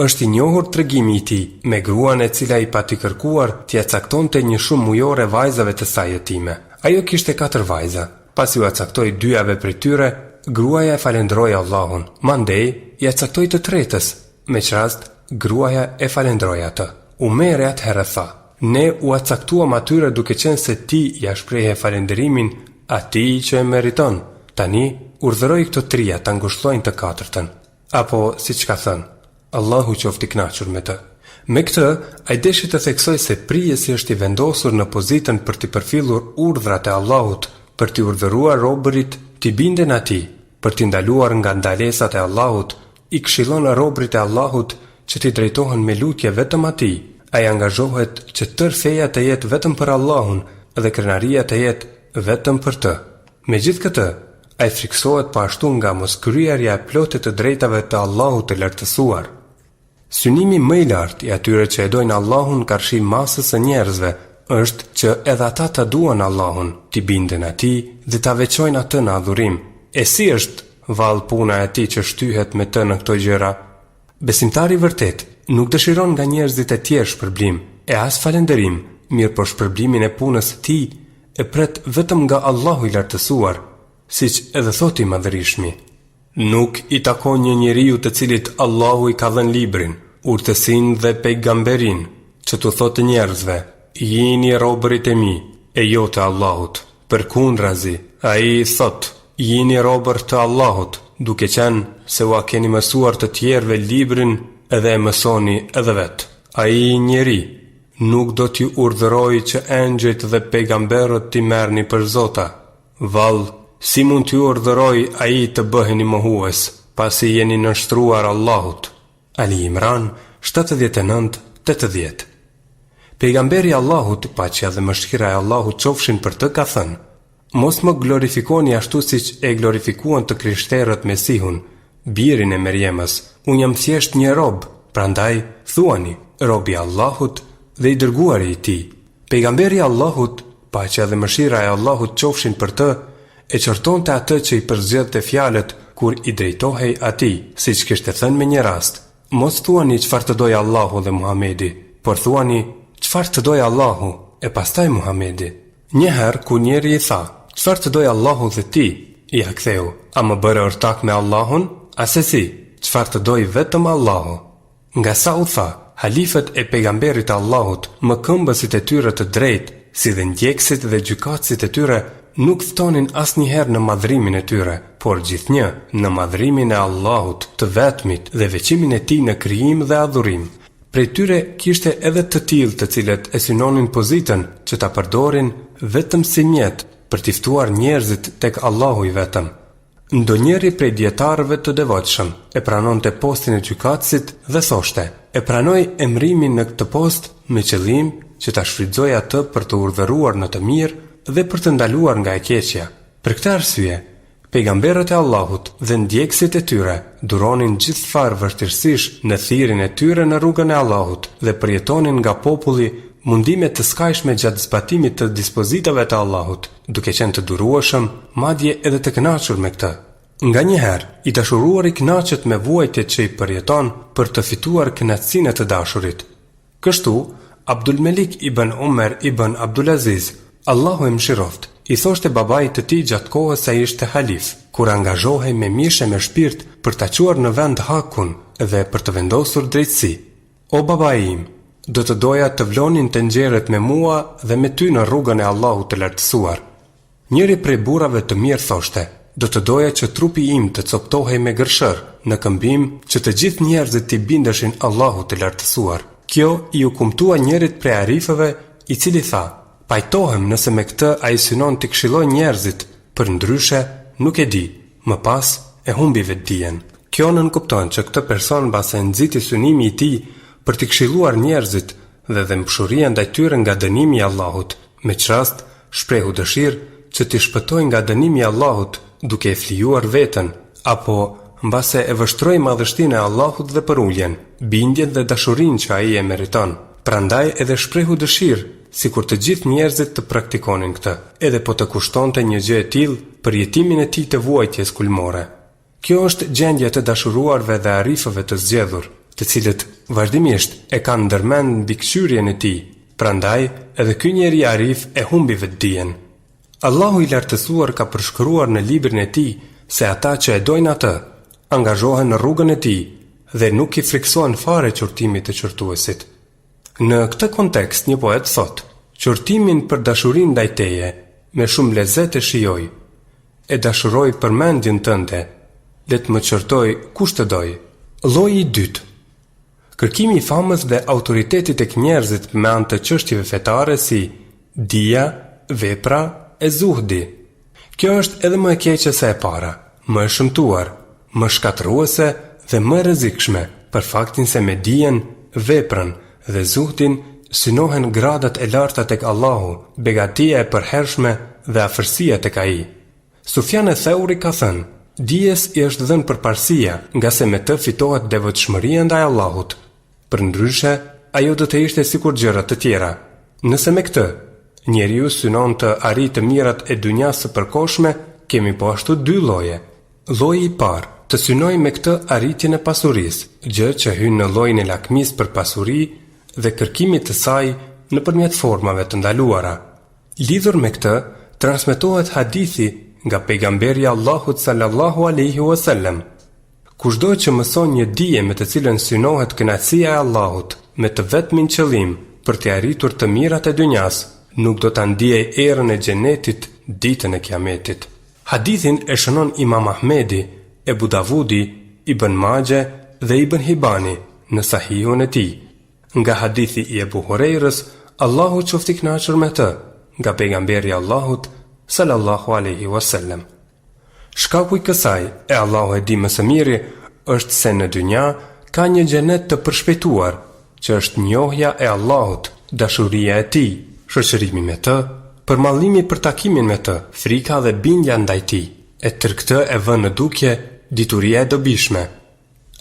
Është i njohur tregimi i tij me gruan e cila i pati kërkuar t'ia caktonte një shumë mujore vajzave të saj jetime. Ajo kishte 4 vajza. Pasi u caktoi 2 prej tyre, gruaja e falendroi Allahun. Mandej ia caktoi të tretës, me çrast gruaja e falendroi atë. Umeri atëherë tha: "Ne u caktuam atyre duke qenë se ti ja shprehe falenderimin atij që e meriton. Tani urdhëroi këto 3 ta ngushëllojnë të 4-tën." Apo siç ka thënë, Allahu qoftë i kënaqur me të. Me këtë, ai deshi të theksoj se prijesi është i vendosur në pozitën për t'i përfillur urdhrat e Allahut, për t'i urdhëruar robërit t'i binden atij, për t'i ndaluar nga ndalesat e Allahut, i këshillon robërit e Allahut që t'i drejtohen me lutje vetëm atij. Ai angazhohet që tër feja të jetë vetëm për Allahun dhe krenaria të jetë vetëm për të. Megjithë këtë, ai friksohet po ashtu nga moskryerja e plotë të drejtave të Allahut të lartësuar. Synimi më i lartë i atyre që e dojnë Allahun karshi masës së njerëzve është që edhe ata të duan Allahun, t'i binden atij dhe ta veçojnë atë në adhurim. E si është vallë puna e atij që shtyhet me të në këto gjëra? Besimtari vërtet nuk dëshiron nga njerëzit e tjerë shpërblim e as falenderim, mirë por shpërblimin e punës së tij e pret vetëm nga Allahu i lartësuar, siç edhe thot i Madhërishmi: "Nuk i takon një njeriu të cilit Allahu i ka dhënë librin, urtësinë dhe pejgamberin, që t'u thotë njerëzve: jini robërit e mi, e jo të Allahut. Përkundrazi, ai i thot: jini robër të Allahut, duke qenë se ua keni mësuar të tjerëve librin edhe e mësoni edhe vetë. Ai njeri nuk do t'ju urdhëroj që engjëjt dhe pejgamberët t'i merrni për zota. Vallë, si mund t'ju urdhëroj ai të bëheni mohues, pasi jeni nështruar Allahut?" Ali Imran 79-80. Pejgamberi Allahut, paqja dhe mëshira e Allahut qofshin për të, ka thënë: "Mos më glorifikoni ashtu siç e glorifikuan të krishterët Mesihun, birin e Merjemës. Unë jam thjesht një rob, prandaj thuani, robi i Allahut dhe i dërguari i tij." Pejgamberi Allahut, paqja dhe mëshira e Allahut qofshin për të, e qortonte atë që i përzgjedhte fjalët kur i drejtohej atij, siç kishte thënë me një rast: "Mos thuani çfarë të doj Allahu dhe Muhamedi, por thuani çfarë të doj Allahu e pastaj Muhamedi." Njëherë kur njeri i tha: "Çfarë të doj Allahu dhe ti?" ja ktheu: "A më bëre ortak me Allahun? Ase si, çfarë të doj vetëm Allahu?" Nga sa u tha, halifët e pejgamberit Allahut, më këmbësit e tyre të drejtë, si dhe ndjekësit dhe gjykatësit e tyre, nuk ftonin asnjëherë në madhrimin e tyre, por gjithnjë në madhrimin e Allahut të vetmit dhe veçimin e tij në krijim dhe adhurim. Prej tyre kishte edhe të tillë të cilët e synonin pozitën që ta përdorin vetëm si mjet për t'i ftuar njerëzit tek Allahu i vetëm. Ndonjëri prej dietarëve të devotshëm e pranonte postin e gjykatësit dhe thoshte: "E pranoj emrimin në këtë post me qëllim që ta shfrytëzoj atë për të urdhëruar në të mirë dhe për të ndaluar nga e keqja." Për këtë arsye, pejgamberët e Allahut dhe ndjekësit e tyre duronin gjithfarë vështirësish në thirrjen e tyre në rrugën e Allahut dhe përjetonin nga populli mundime të skajshme gjatë zbatimit të dispozitave të Allahut, duke qenë të durueshëm, madje edhe të kënaqur me këtë. Nganjëherë, i dashuruar i kënaqet me vuajtjet që i përjeton për të fituar kënaqësinë e të dashurit. Kështu, Abdul Melik ibn Umar ibn Abdulaziz, Allahu e mëshiroft, i thoshte babait të tij gjatë kohës sa ishte halif, kur angazhohej me mishe me shpirt për ta çuar në vend hakun dhe për të vendosur drejtësi: "O babai im, do të doja të vlonin të nxjerrët me mua dhe me ty në rrugën e Allahut të lartësuar." Njëri prej burrave të mirë thoshte: "Do të doja që trupi im të coptohej me gërshër në këmbim që të gjithë njerëzit t'i bindeshin Allahut të lartësuar." Kjo i u kumtua njërit prej arifëve, i cili tha: "Pajtohem nëse me këtë ai synon t'i këshilloj njerëzit, për ndryshe nuk e di, më pas e humbi vetdijen." Kjo nënkupton që këtë person mbase nxiti synimi i tij për t'i këshilluar njerëzit dhe dëmshuria ndaj tyre nga dënimi i Allahut, me çrast shprehu dëshirë që t'i shpëtojë nga dënimi i Allahut duke e flijuar veten, apo mbase e vështroi madhështinë e Allahut dhe për uljen, bindjen dhe dashurinë që ai e meriton. Prandaj edhe shprehu dëshirë, sikur të gjithë njerëzit të praktikonin këtë, edhe po të kushtonte një gjë e tillë për jetimin e tij të vuajtjes kulmore. Kjo është gjendja të dashuruarve dhe arifëve të zgjedhur, të cilët vazhdimisht e kanë ndërmend mbikëqyrjen e tij. Prandaj edhe ky njeri arif e humbi vetdijen. Allahu i lartësuar ka përshkruar në librin e tij se ata që e dojnë atë angazhohen në rrugën e tij dhe nuk i friksohen fare qortimit të qortuesit. Në këtë kontekst një poet thot: "Qortimin për dashurinë ndaj teje me shumë lezet e shijoj, e dashuroj për mendjen tënde, le të më qortoj kush të doj." Lloji i dytë. Kërkimi i famës dhe autoritetit tek njerëzit me anë të çështjeve fetare si dija, vepra e zuhdi. Kjo është edhe më e keqe se e para, më e shëmtuar, më shkatërruese dhe më rrezikshme, për faktin se me dijen, veprën dhe zuhdin synohen gradat e larta tek Allahu, begatia e përhershme dhe afërsia tek ai. Sufjan e Theuri ka thënë: "Dijes i është dhënë përparësia, nga se me të fitohet devotshmëria ndaj Allahut. Përndryshe, ajo do të ishte sikur gjërat të tjera. Nëse me këtë njeriu synon të arrijë të mirat e dunjas së përkohshme, kemi po ashtu dy lloje. Lloji i parë, të synojë me këtë arritjen e pasurisë, gjë që hyn në llojin e lakmisë për pasuri dhe kërkimit të saj nëpërmjet formave të ndaluara. Lidhur me këtë, transmetohet hadithi nga pejgamberi Allahut sallallahu alaihi wasallam: "Kushdo që mëson një dije me të cilën synohet kënaqësia e Allahut me të vetmin qëllim për të arritur të mirat e dunjas, nuk do ta ndiejë erën e xhenetit ditën e Kiametit." Hadithin e shënon Imam Ahmedi, Ebu Davudi, Ibn Majah dhe Ibn Hibani në Sahihun e tij. Nga hadithi i Ebu Hurajrës, Allahu qoftë i kënaqur me të, nga pejgamberi Allahut sallallahu alaihi wasallam. Shkaku i kësaj, e Allahu e di më së miri, është se në dynja ka një xhenet të përshpejtuar, që është njohja e Allahut, dashuria e tij, shoqërimi me të, përmallimi për takimin me të, frika dhe bindja ndaj tij. E tër këtë e vën në dukje dituria e dobishme.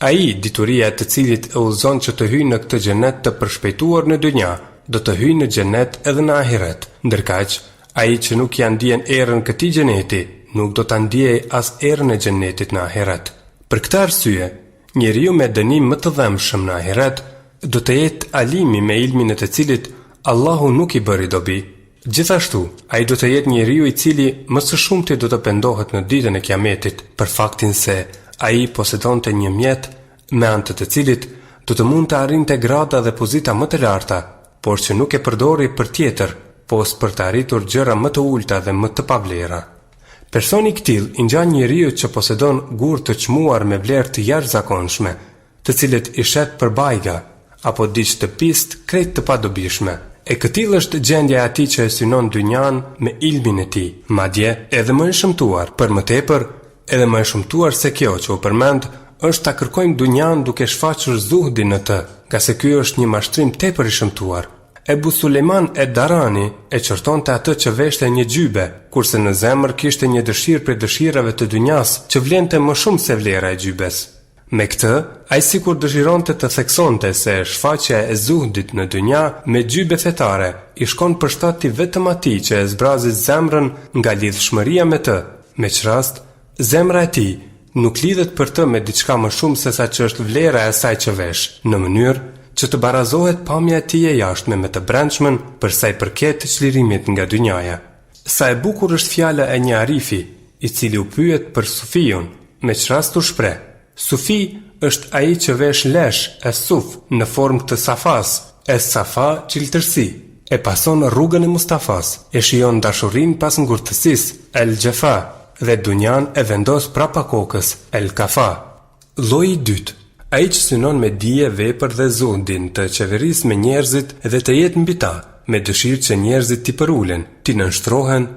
Ai, dituria e të cilit e udhëzon që të hyjë në këtë xhenet të përshpejtuar në dynja, do të hyjë në xhenet edhe në ahiret. Ndërkaq, ai që nuk ja ndjen erën këtij xheneti, nuk do ta ndiejë as erën e xhenetit në ahiret. Për këtë arsye, njeriu me dënim më të dhëmshëm në ahiret do të jetë alimi me ilmin e të cilit Allahu nuk i bëri dobi. Gjithashtu, ai do të jetë njeriu i cili më së shumti do të pendohet në ditën e Kiametit, për faktin se ai posedonte një mjet me anë të cilit do të mund të arrinte grada dhe pozita më të larta, por që nuk e përdori për tjetër, pos për të arritur gjëra më të ulta dhe më të pavlera. Personi i tillë i ngjan njeriu që posedon gur të çmuar me vlerë të jashtëzakonshme, të cilët i shet për bajga apo diçka të pist krejt të padobishme. E këtill është gjendja e atij që e synon dynjan me ilmin e tij, madje edhe më e shëmtuar, për më tepër, edhe më e shëmtuar se kjo që u përmend, është ta kërkojmë dynjan duke shfaqur zuhdin në të, nga se ky është një mashtrim tepër i shëmtuar. Ebu Sulejman e Darani e qortonte atë që veshte një gjybe, kurse në zemër kishte një dëshirë prej dëshirave të dynjas që vlente më shumë se vlera e gjybes. Me këtë, ai sikur dëshironte të theksonte se shfaqja e zuhdit në dynja me gjybe fetare i shkon përshtatje vetëm atij që e zbrazi zemrën nga lidhshmëria me të. Me që rast, zemra e tij nuk lidhet për të me diçka më shumë se sa që është vlera e saj që vesh, në mënyrë që të barazohet pamja e tij e jashtme me të brendshmën për sa i përket çlirimit nga dynjaja. Sa e bukur është fjala e një arifi, i cili u pyet për sufiun, me që rast u shpreh: Sufi është ai që vesh lesh e suf në formë të safas, e safa qiltërsi, e pason rrugën e Mustafas, e shijon dashurin pas ngurtësisë, el gjefa, dhe dunjan e vendos prapa kokës, el kafa. Lloji i dytë, ai që synon me dije, vepër dhe zuhdin të qeverisë me njerëzit dhe të jetë mbi ta, me dëshirë që njerëzit t'i përulen, t'i nënshtrohen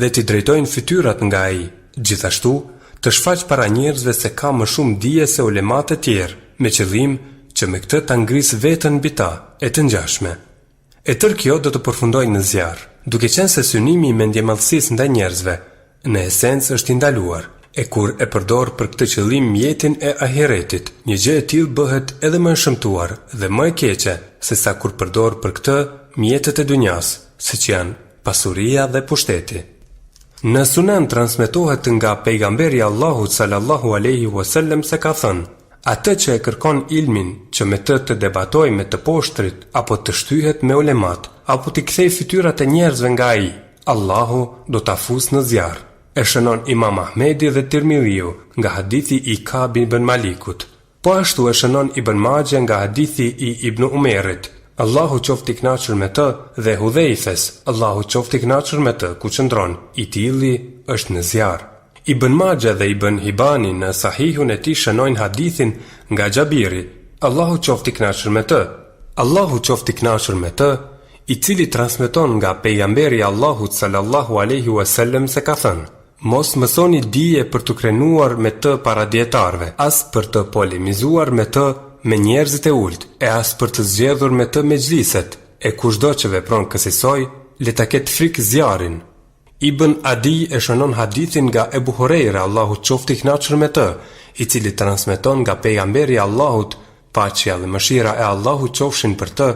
dhe t'i drejtojnë fytyrat nga ai. Gjithashtu, të shfaq para njerëzve se ka më shumë dije se ulemat e tjerë, me qëllim që me këtë ta ngrisë veten mbi ta, e të ngjashme. E tërë kjo do të përfundojë në zjarr, duke qenë se synimi i mendjemallësisë ndaj njerëzve në esencë është i ndaluar. E kur e përdor për këtë qëllim mjetin e ahiretit, një gjë e tillë bëhet edhe më e shëmtuar dhe më e keqe se sa kur përdor për këtë mjetet e dunjas, siç janë pasuria dhe pushteti. Në Sunan transmetohet nga pejgamberi Allahut sallallahu alaihi wasallam se ka thënë: atë që e kërkon ilmin që me të debatoj me të poshtrit, apo të shtyhet me ulemat, apo t'i kthej fytyrat e njerëzve nga ai, Allahu do t'a fusë në zjarr. E shënon Imam Ahmedi dhe Tirmidhiu nga hadithi i Ka'b ibn Malikut. Po ashtu e shënon Ibn Majah nga hadithi i Ibn Umerit, Allahu qoftë i kënaqur me të, dhe Hudhaifes, Allahu qoftë i kënaqur me të, ku qëndron, i tilli është në zjarr. Ibn Majah dhe Ibn Hibani në Sahihun e tij shënojnë hadithin nga Xhabiri, Allahu qoftë i kënaqur me të, Allahu qoftë i kënaqur me të, i cili transmeton nga pejgamberi Allahut sallallahu alaihi wasallam se ka thënë: mos mësoni dije për të krenuar me të para dietarëve, as për të polemizuar me të me njerëzit e ulët, e as për të zgjedhur me të mexhliset, e kushdo që vepron kësaj, le ta ketë frikë zjarrin. Ibn Adi e shënon hadithin nga Ebu Hurajra, Allahu qoftë i kënaqur me të, i cili transmeton nga pejgamberi Allahut, paqja dhe mëshira e Allahut qofshin për të,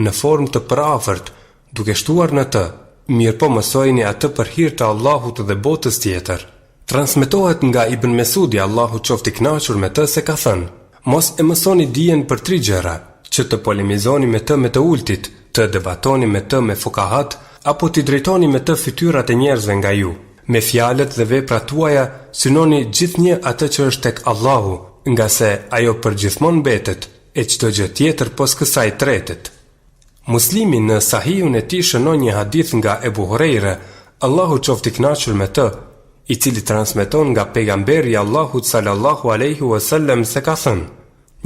në formë të përafërt, duke shtuar në të: mirë po mësojni atë për hir të Allahut dhe botës tjetër. Transmetohet nga Ibn Mesudi, Allahu qoftë i kënaqur me të, se ka thënë: mos e mësoni dijen për 3 gjëra: që të polemizoni me të me të ultit, të debatoni me të me fukahat, apo t'i drejtoni me të fytyrat e njerëzve nga ju. Me fjalët dhe veprat tuaja synoni gjithnjë atë që është tek Allahu, nga se ajo përgjithmonë mbetet, e çdo gjë tjetër pos kësaj tretet. Muslimi në Sahihun e tij shënon një hadith nga Ebu Hurajra, Allahu qoftë i kënaqur me të, i cili transmeton nga pejgamberi Allahut sallallahu alaihi wasallam se ka thënë: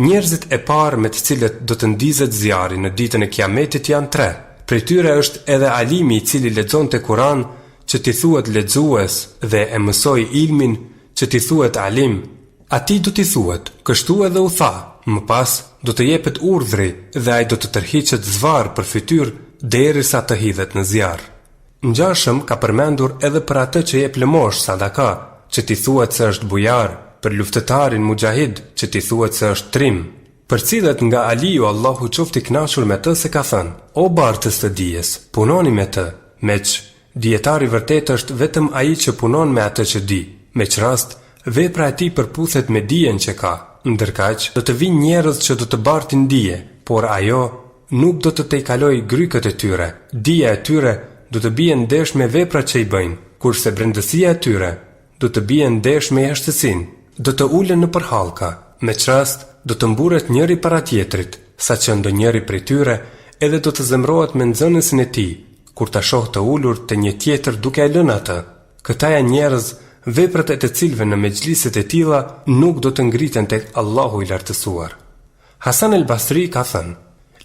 njerëzit e parë me të cilët do të ndizet zjarri në ditën e Kiametit janë 3. Prej tyre është edhe alimi i cili lexonte Kur'an, që t'i thuhet lexues, dhe e mësoi ilmin, që t'i thuhet alim. Atij do t'i thuhet: kështu edhe u tha. Më pas do të jepet urdhri dhe ai do të tërhiqet zvarr për fytyrë derisa të hidhet në zjarr. Ngjashëm ka përmendur edhe për atë që jep lëmosh sadaka, që t'i thuhet se është bujar, për luftëtarin mujahid, që t'i thuhet se është trim. Përcillet nga Aliu, Allahu qoftë i kënaqur me të, se ka thënë: o bartës të dijes, punoni me të, meq dietari vërtet është vetëm ai që punon me atë që di. Meq rast, vepra e tij përputhet me dijen që ka. Ndërkaq do të vinë njerëz që do të bartin dije, por ajo nuk do të tejkaloj grykët e tyre. Dija e tyre do të bie ndesh me veprat që i bëjnë, kurse brendësia e tyre do të bie ndesh me jashtësinë. Do të ulen në përhallka, me çrast do të mburret njëri para tjetrit, saqë ndonjëri prej tyre edhe do të zemrohet me nxënësin e tij, kur ta shoh të ulur te një tjetër duke e lënë atë. Këta janë njerëz veprat e të cilëve në mexhliset e tilla nuk do të ngriten tek Allahu i lartësuar. Hasan el-Basri ka thënë: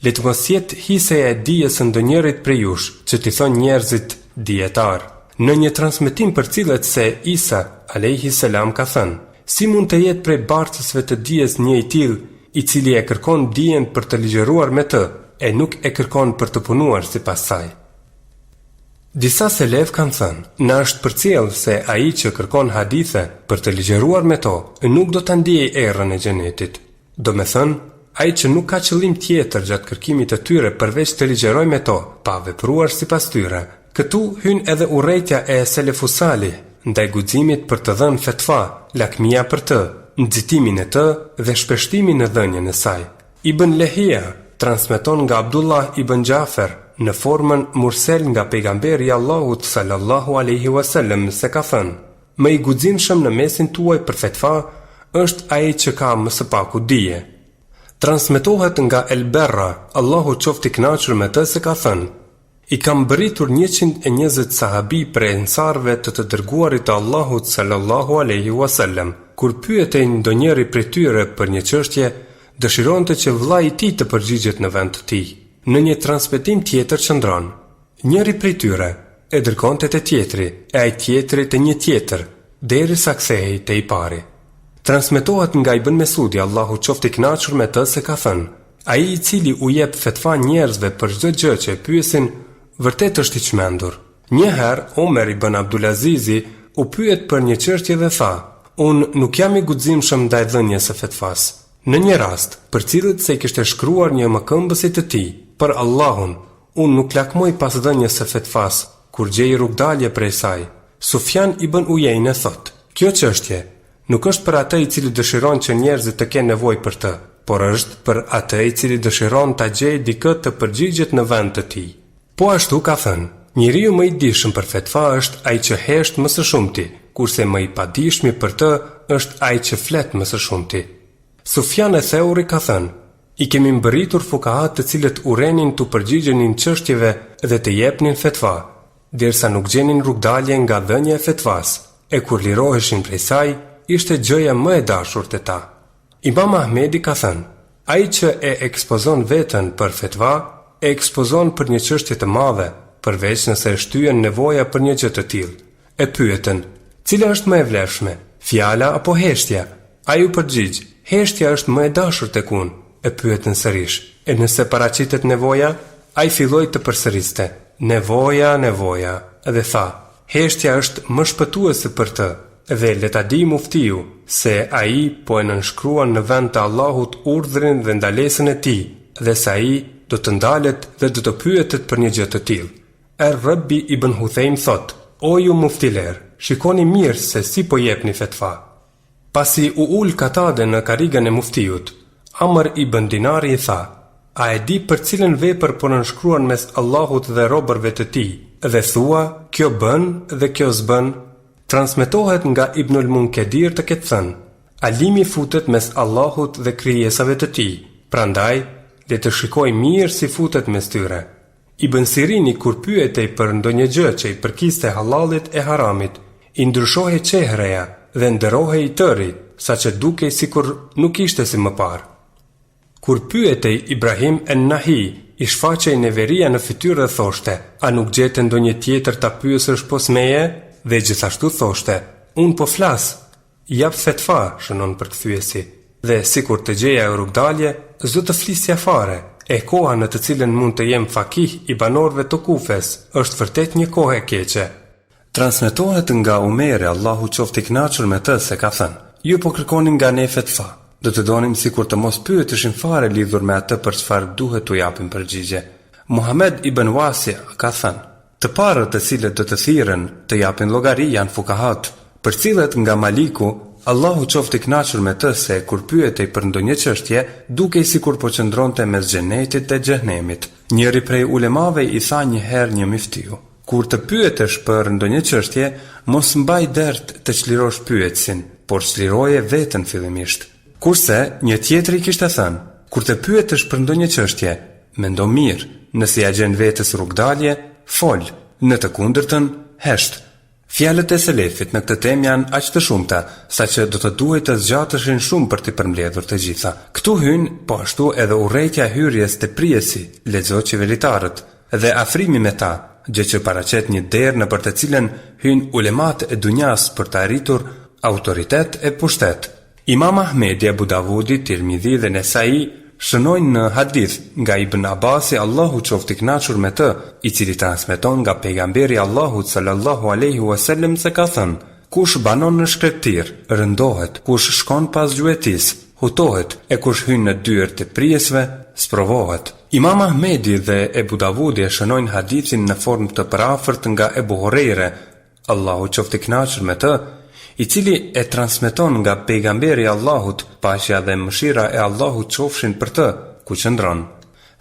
le të mos jetë hiseja e dijes së ndonjërit prej jush, që t'i thonë njerëzit dietar. Në një transmetim përcillet se Isa alayhi salam ka thënë: si mund të jetë prej bartësve të dijes një i tillë, i cili e kërkon dijen për të ligjëruar me të, e nuk e kërkon për të punuar sipas saj. Disa selef kanë thënë: na është përcjell se ai që kërkon hadithe për të ligjëruar me to, nuk do ta ndiejë errën e xhenetit. Do me thënë, ai që nuk ka qëllim tjetër gjatë kërkimit të tyre përveç të ligjëroj me to, pa vepruar sipas tyre. Këtu hyn edhe urrejtja e selefus salih ndaj guximit për të dhënë fetva, lakmia për të, nxitimin e të dhe shpeshtimin në dhënien e saj. Ibn Lehia transmeton nga Abdullah ibn Jafer në formën mursel nga pejgamberi Allahut sallallahu alaihi wasallam se ka thënë: më i guximshëm në mesin tuaj për fetva është ai që ka më së paku dije. Transmetohet nga El Berra, Allahu qoftë i kënaqur me të, se ka thënë: i kam bëritur 120 sahabi prej ensarve të dërguarit të Allahut sallallahu alaihi wasallam. Kur pyetej ndonjëri prej tyre për një çështje, dëshironte që vllai i tij të përgjigjet në vend të tij. Në një transmetim tjetër qëndron: njëri prej tyre e dërgonte te tjetri, e ai tjetri te një tjetër, derisa kthehej te i pari. Transmetohet nga Ibn Mesudi, Allahu qoftë i kënaqur me të, se ka thënë: ai i cili u jep fetva njerëzve për çdo gjë që e pyesin, vërtet është i çmendur. Një herë Omer ibn Abdulazizi u pyet për një çështje dhe tha: Unë nuk jam i guximshëm ndaj dhënies së fetvas. Në një rast, për cilët se i kishte shkruar një mëkëmbësit të tij, për Allahun, unë nuk lakmoj pas dhënies së fetvas, kur gjej rrugdalje prej saj. Sufjan ibn Ujejne thot: kjo çështje nuk është për atë i cili dëshiron që njerëzit të kenë nevojë për të, por është për atë i cili dëshiron ta gjejë dikë të përgjigjet në vend të tij. Po ashtu ka thënë: njeriu më i dishëm për fetva është ai që hesht më së shumti, kurse më i padishmi për të është ai që flet më së shumti. Sufjan e Theuri ka thënë: i kemi mbërritur fukahat të cilët urenin të përgjigjenin çështjeve dhe të jepnin fetva, derisa nuk gjenin rrugdalje nga dhënia e fetvas, e kur liroheshin prej saj, ishte gjëja më e dashur te ta. Imam Ahmedi ka thënë: ai që e ekspozon veten për fetva, e ekspozon për një çështje të madhe, përveç nëse e shtyjen nevoja për një gjë të tillë. E pyetën: cila është më e vlefshme, fjala apo heshtja? Ai u përgjigj: heshtja është më e dashur tek unë. E pyetën sërish: e nëse paraqitet nevoja? Ai filloi të përsëriste: nevoja, nevoja, dhe tha: heshtja është më shpëtuese për të, dhe le ta di muftiu se ai po e nënshkruan në vend të Allahut urdhrin dhe ndalesën e tij, dhe se ai do të ndalet dhe do të pyetet për një gjë të tillë. Rabbi ibn Huthaim thot: o ju muftiler, shikoni mirë se si po jepni fetva. Pasi u ul Katade në karrigën e muftiut, Amr ibn Dinari i tha: a e di për cilën vepër po nënshkruan mes Allahut dhe robërve të tij, dhe thua kjo bën dhe kjo s'bën? Transmetohet nga Ibnul Munkedir të ketë thënë: alimi futet mes Allahut dhe krijesave të tij, prandaj le të shikoj mirë si futet mes tyre. Ibn Sirini kur pyetej për ndonjë gjë që i përkiste halalit e haramit, i ndryshohej çehreja dhe nderohej i tëri, saqë dukej sikur nuk ishte si më parë. Kur pyetej Ibrahim en-Nahi, i shfaqej neveria në fytyrë dhe thoshte: a nuk gjete ndonjë tjetër ta pyesësh pos meje? Dhe gjithashtu thoshte: unë po flas, jap fetva, shënon përkthyesi. Dhe sikur të gjeja e rrugdalje, s'do të flisja fare. E koha në të cilën mund të jem fakih i banorëve të Kufes është vërtet një kohë e keqe. Transmetohet nga Umeri, Allahu qoftë i kënaqur me të, se ka thënë: ju po kërkonin nga ne fetva, do të donim sikur të mos pyeteshin fare lidhur me atë për çfarë duhet t'u japim përgjigje. Muhammed ibn Wasi ka thënë: të parët të cilët do të thirren të japin llogari janë fukahat, për cilët nga Maliku, Allahu qoftë i kënaqur me të, se kur pyetej për ndonjë çështje, dukej sikur po qëndronte mes xhenetit dhe xhenemit. Njëri prej ulemave i tha një herë një miftiu: kur të pyetesh për ndonjë çështje, mos mbaj dert të çlirosh pyetsin, por çliroje veten fillimisht. Kurse një tjetri kishte thënë: kur të pyetesh për ndonjë çështje, mendo mirë, nëse ja gjen vetes rrugdalje, fol, në të kundërtën, hesht. Fjalët e selefit në këtë temë janë aq të shumta, saqë do të duhet të zgjateshin shumë për t'i përmbledhur të gjitha. Këtu hyn po ashtu edhe urrejtja e hyrjes te prijesi, lexo qeveritarët, dhe afrimi me ta, gjë që paraqet një derë nëpër të cilën hyn ulemat e dunjas për të arritur autoritet e pushtet. Imam Ahmedi, Abu Davudi, Tirmidhi dhe Nesai shënojnë në hadith nga Ibn Abasi, Allahu qoftë i kënaqur me të, i cili transmeton nga pejgamberi Allahut sallallahu alaihi wasallam se ka thënë: kush banon në shkretir, rëndohet, kush shkon pas gjuetis, hutohet, e kush hyn në dyert të prijesve, sprovohet. Imam Ahmedi dhe Abu Davudi e shënojnë hadithin në formë të parafort nga Ebu Hurajre, Allahu qoftë i kënaqur me të, i cili e transmeton nga pejgamberi Allahut, paqja dhe mëshira e Allahut qofshin për të, ku qëndron: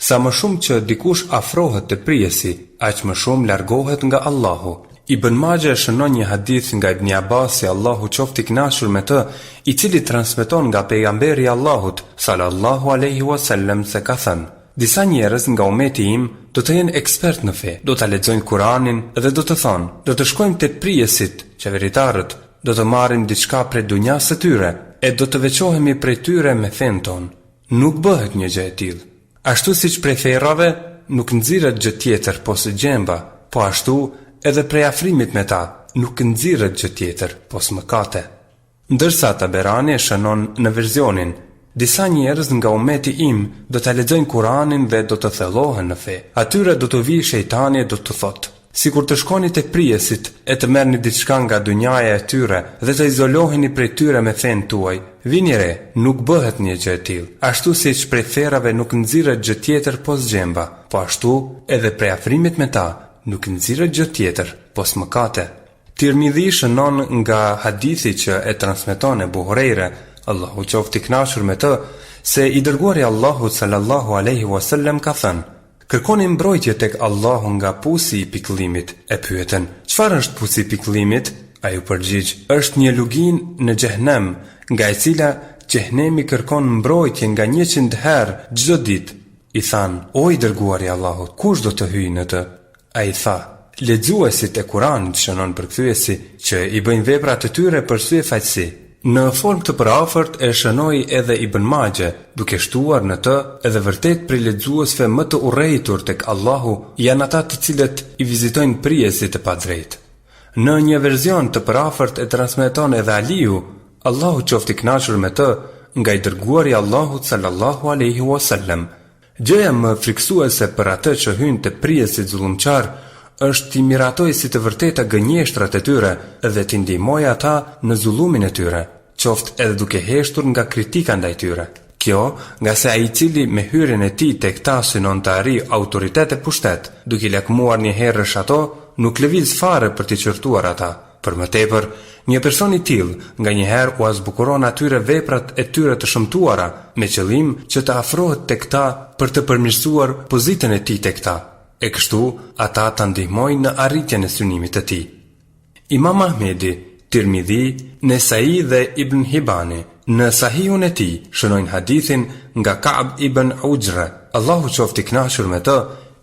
sa më shumë që dikush afrohet te prijesi, aq më shumë largohet nga Allahu. Ibn Majah shënon një hadith nga Ibn Abbasi, Allahu qoftë i kënaqur me të, i cili transmeton nga pejgamberi Allahut sallallahu alaihi wasallam se ka thënë: disa njerëz nga umeti im do të jenë ekspert në fe, do ta lexojnë Kur'anin dhe do të thonë: do të shkojmë te prijesit, qeveritarët, do të marrim diçka prej dunjas së tyre, e do të veçohemi prej tyre me fen ton. Nuk bëhet një gjë e tillë. Ashtu siç prej ferrave nuk nxirret gjë tjetër pos gjemba, po ashtu edhe prej afrimit me ta nuk nxirret gjë tjetër pos mëkate. Ndërsa Taberani e shënon në verzionin: disa njerëz nga umeti im do ta lexojnë Kur'anin dhe do të thellohen në fe. Atyre do të vijë shejtani e do të thotë: Sikur të shkoni te prijesit e të merrni diçka nga dynjaja e tyre dhe të izoloheni prej tyre me fen tuaj, vini re, nuk bëhet një gjë e tillë. Ashtu siç prej therrave nuk nxirret gjë tjetër pos gjemba, po ashtu edhe prej afrimit me ta nuk nxirret gjë tjetër pos mëkate. Tirmidhi shënon nga hadithi që e transmeton Ebu Hurajra, Allahu qoftë i kënaqur me të, se i dërguari Allahut sallallahu alaihi wasallam ka thënë: kërkoni mbrojtje tek Allahu nga pusi i pikëllimit. E pyeten: çfarë është pusi i pikëllimit? Ai u përgjigj: është një lugin në xhehenem, nga e cila xhehenemi kërkon mbrojtje nga 100 herë çdo ditë. I than: o i dërguari i Allahut, kush do të hyjë në të? Ai tha: lexuesit e Kuranit, shënon përkthyesi, që i bëjnë veprat e tyre për sy e faqësi. Në formë të përafërt e shënoi edhe Ibn Majah, duke shtuar në të edhe vërtet prej lexuesve më të urrejtur tek Allahu janë ata të cilët i vizitojnë prijesit e padrejtë. Në një version të përafërt e transmeton edhe Aliu, Allahu qoftë i kënaqur me të, nga i dërguari i Allahut sallallahu alaihi wasallam: gjëja më friksuese për atë që hyn te prijesit zullumçar është t'i miratoj si të vërteta gënjeshtrat e tyre dhe t'i ndihmoj ata në zullumin e tyre, qoftë edhe duke heshtur nga kritika ndaj tyre. Kjo, nga se ai i cili me hyrjen e tij tek ta synon të arrijë autoritet e pushtet, duke lakmuar një herësh ato, nuk lëviz fare për t'i qortuar ata. Për më tepër, një person i tillë nganjëherë u azbukuron atyre veprat e tyre të shëmtuara me qëllim që të afrohet tek ta për të përmirësuar pozitën e tij tek ta. E kështu, ata ta ndihmojnë në arritjen e synimit të tij. Imam Ahmedi, Tirmidhi, Nesai dhe Ibn Hibani në Sahihun e tij shënojnë hadithin nga Ka'b ibn Ujra, Allahu qoftë i kënaqur me të,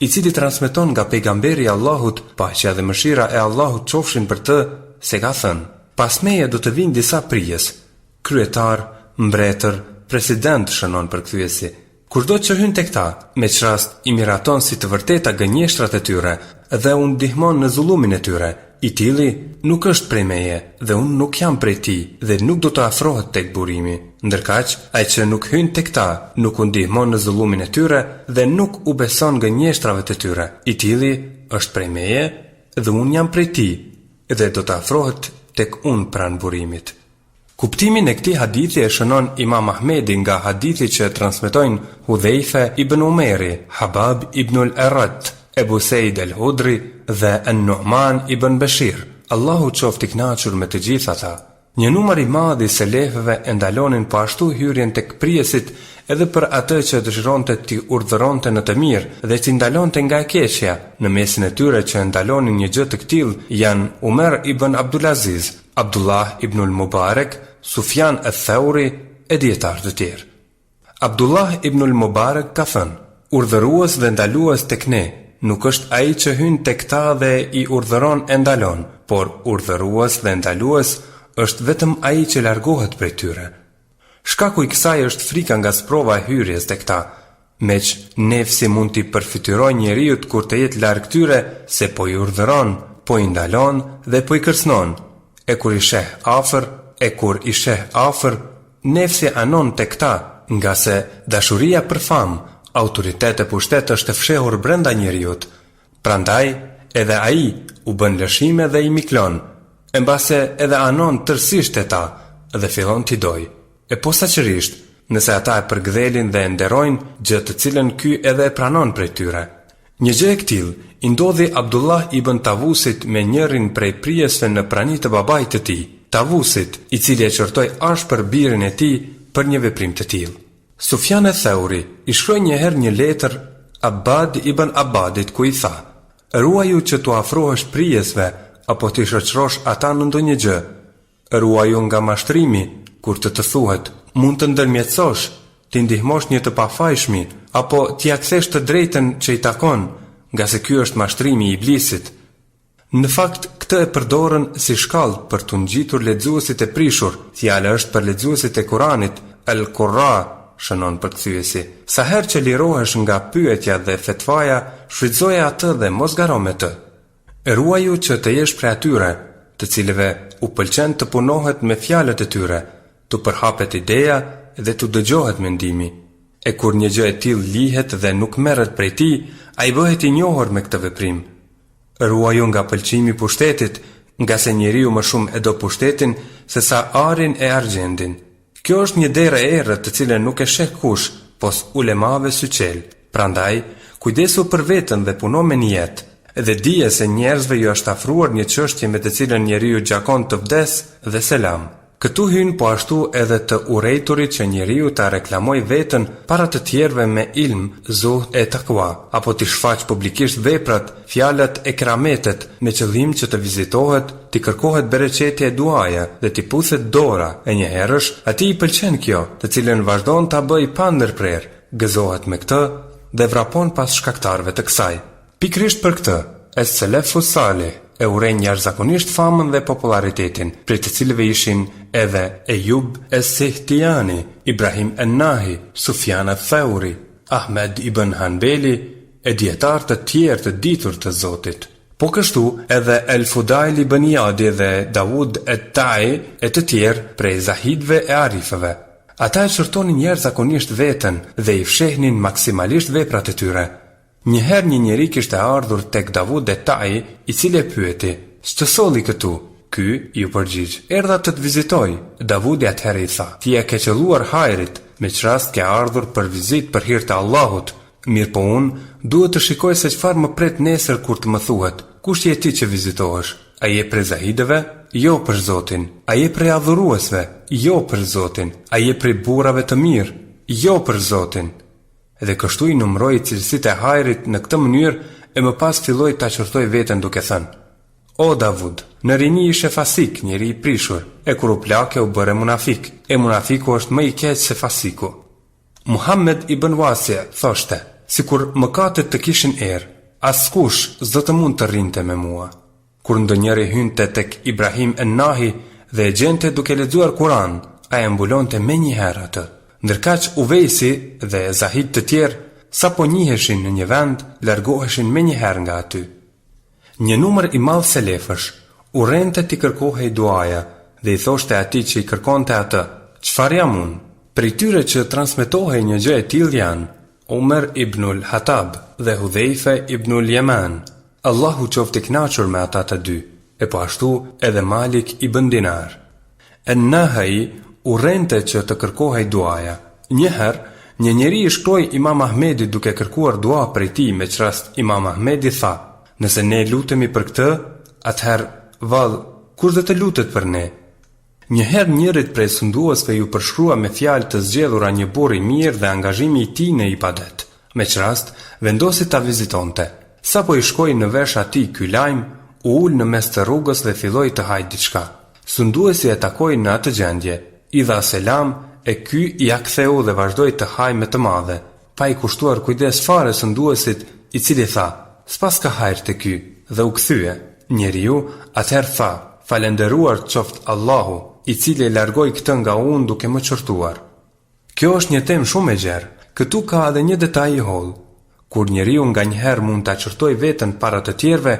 i cili transmeton nga pejgamberi i Allahut, paqja dhe mëshira e Allahut qofshin për të, se ka thënë: pas meje do të vinë disa prijes, kryetar, mbretër, president, shënon përkthyesi. Kurdo që hyn tek ta, me çrast i miraton si të vërteta gënjeshtrat e tyre dhe u ndihmon në zullumin e tyre, i tili nuk është prej meje dhe unë nuk jam prej tij dhe nuk do të afrohet tek burimi. Ndërkaq, ai që nuk hyn tek ta, nuk u ndihmon në zullumin e tyre dhe nuk u beson gënjeshtrave të tyre, i tili është prej meje dhe unë jam prej tij dhe do të afrohet tek unë pranë burimit. Kuptimin e këtij hadithi e shënon Imam Ahmedi nga hadithi që transmetojnë Hudhaifa ibn Umeri, Habab ibn al-Arad, Ebu Sejid el-Hudri dhe An-Nu'man ibn Bashir. Allahu qoftë i kënaqur me të gjithë ata. Një numër i madh i selefëve e ndalonin po ashtu hyrjen tek prijesit edhe për atë që dëshironte t'i urdhëronte në të mirë dhe t'i ndalonte nga e keqja. Në mesin e tyre që ndalonin një gjë të tillë janë Umar ibn Abdulaziz, Abdullah ibn al-Mubarak, Sufjan al-Thauri e dietarë të tjerë. Abdullah ibn al-Mubarak ka thënë: urdhërues dhe ndalues tek ne nuk është ai që hyn tek ta dhe i urdhëron e ndalon, por urdhërues dhe ndalues është vetëm ai që largohet prej tyre. Shkaku i kësaj është frika nga sprova e hyrjes tek ta, meq nefsi mund t'i përfytyrojë njeriu kur të jetë larg tyre, se po i urdhëron, po i ndalon dhe po i kërcënon. E kur i sheh afër, nefsi anon tek ta, nga se dashuria për famë, autoritet e pushtet është e fshehur brenda njeriut. Prandaj, edhe ai u bën lëshime dhe i miklon, e mbase edhe anon tërësisht e ta dhe fillon t'i doj. E posaçërisht, nëse ata e përgdhelin dhe e nderojnë gjë të cilën ky edhe e pranon prej tyre. Një gjë e këtill i ndodhi Abdullah ibn Tavusit me njërin prej prijesve në prani të babait të tij, Tavusit, i cili e qortoi ashpër birin e tij për një veprim të tillë. Sufjan al-Thauri i shkroi një herë një letër Abbad ibn Abbadit ku i tha: ruaju që t'u afrohesh prijesve apo t'i shoqërosh ata në ndonjë gjë. Ruaju nga mashtrimi, kur të thuhet: mund të ndërmjetësosh, t'i ndihmosh një të pafajshmi apo t'i akthesh të drejtën që i takon, nga se ky është mashtrimi i iblisit. Në fakt, këtë e përdorën si shkallë për të ngjitur lexuesit e prishur. Fjala është për lexuesit e Kuranit, al-Qurra, shënon përkthyesi. Sa herë që lirohesh nga pyetja dhe fetvaja, shfrytëzoje atë dhe mos garo me të. Ruaju që të jesh prej atyre, të cilëve u pëlqen të punohet me fjalët e tyre, të përhapet ideja dhe të dëgjohet mendimi. E kur një gjë e tillë lihet dhe nuk merret prej tij, ai bëhet i njohur me këtë veprim. Ruaju nga pëlqimi i pushtetit, nga se njeriu më shumë e do pushtetin se sa arin e argjendin. Kjo është një derë e errët të cilën nuk e sheh kush, pos ulemave syçel. Prandaj, kujdesu për veten dhe puno me nijet. Dhe dije se njerëzve ju është afruar një çështje me të cilën njeriu gjakon të vdes dhe selam. Këtu hyn po ashtu edhe të urrejturit që njeriu ta reklamoj veten para të tjerëve me ilm, zuhd e takwa, apo të shfaq publikisht veprat, fjalët e kerametet me qëllim që të vizitohet, të kërkohet bereqetja e duaja dhe të puthet dora. E njëherësh atij i pëlqen kjo, të cilën vazhdon ta bëj pa ndërprer, gëzohet me këtë dhe vrapon pas shkaktarëve të kësaj. Pikrisht për këtë, es-selefu salih e uren jashtëzakonisht famën dhe popularitetin, prej të cilëve ishin edhe Ejub es-Sihtiani, Ibrahim en-Nahi, Sufjan ath-Thauri, Ahmed ibn Hanbeli e dietar të tjerë të ditur të Zotit. Po kështu edhe El-Fudail ibn Iyadi dhe Davud et-Tai e të tjerë prej zahidve e arifëve. Ata e çortonin jashtëzakonisht veten dhe i fshehnin maksimalisht veprat e tyre. Njëherë një njeri kishte ardhur tek Davud et-Tai, i cili e pyeti: "Ç'të solli këtu?" Ky ju përgjigj: "Erdha të vizitoj." Davudi atëherë i tha: "Ti e ke qelluar hajrit, me çrast ke ardhur për vizitë për hir të Allahut. Mirë po unë duhet të shikoj se çfarë më pret nesër kur të më thuhet: kush je ti që vizitohesh? A je prej zahidëve? Jo për Zotin. A je prej adhuruesve? Jo për Zotin. A je prej burrave të mirë? Jo për Zotin." Dhe kështu i numëroi cilësitë e hajrit në këtë mënyrë e më pas filloi ta çortoi veten duke thënë: "O Davud, në rini ishe fasik, njeri i prishur, e kur u plake u bëre munafik, e munafiku është më i keq se fasiku." Muhammed ibn Wasi thoshte: "Sikur mëkatet të kishin erë, askush s'do të mund të rrinte me mua." Kur ndonjëri hynte tek Ibrahim en-Nahi dhe e gjente duke lexuar Kur'an, ai e mbulonte menjëherë atë. Ndërkaq Uvejsi dhe zahid të tjerë, sa po njiheshin në një vend, largoheshin menjëherë nga aty. Një numër i madh selefësh urrente t'i kërkohej duaja dhe i thoshte atij që i kërkonte atë: "Çfarë jam unë?" Prej tyre që transmetohej një gjë e tillë janë Umar ibnul Hatab dhe Hudhaifa ibnul Yaman. Allahu qoftë i kënaqur me ata të dy, e po ashtu edhe Malik ibn Dinar. En-Nahai urrente që të kërkohej duaja. Njëherë, një njeri i shkroi Imam Ahmedit duke kërkuar dua prej tij, me çrast Imam Ahmedi tha: "Nëse ne lutemi për këtë, atëherë vallë, kush do të lutet për ne?" Njëherë njërit prej sunduesve ju përshkrua me fjalë të zgjedhura një burr i mirë dhe angazhimi i tij në ibadet. Me çrast vendosi ta vizitonte. Sapo i shkoi në vesh atij ky lajm, u ul në mes të rrugës dhe filloi të hajë diçka. Sunduesi e takoi në atë gjendje, i dha selam e ky ja ktheu dhe vazhdoi të hajë me të madhe, pa i kushtuar kujdes fare sunduesit, i cili tha: "S'pas ka hajër te ky", dhe u kthye. Njeriu atëherë tha: "Falendëruar qoftë Allahu, i cili e largoi këtë nga unë duke më çortuar." Kjo është një temë shumë e gjerë. Këtu ka edhe një detaj i holl. Kur njeriu nganjëherë mund ta çortoj veten para të tjerëve,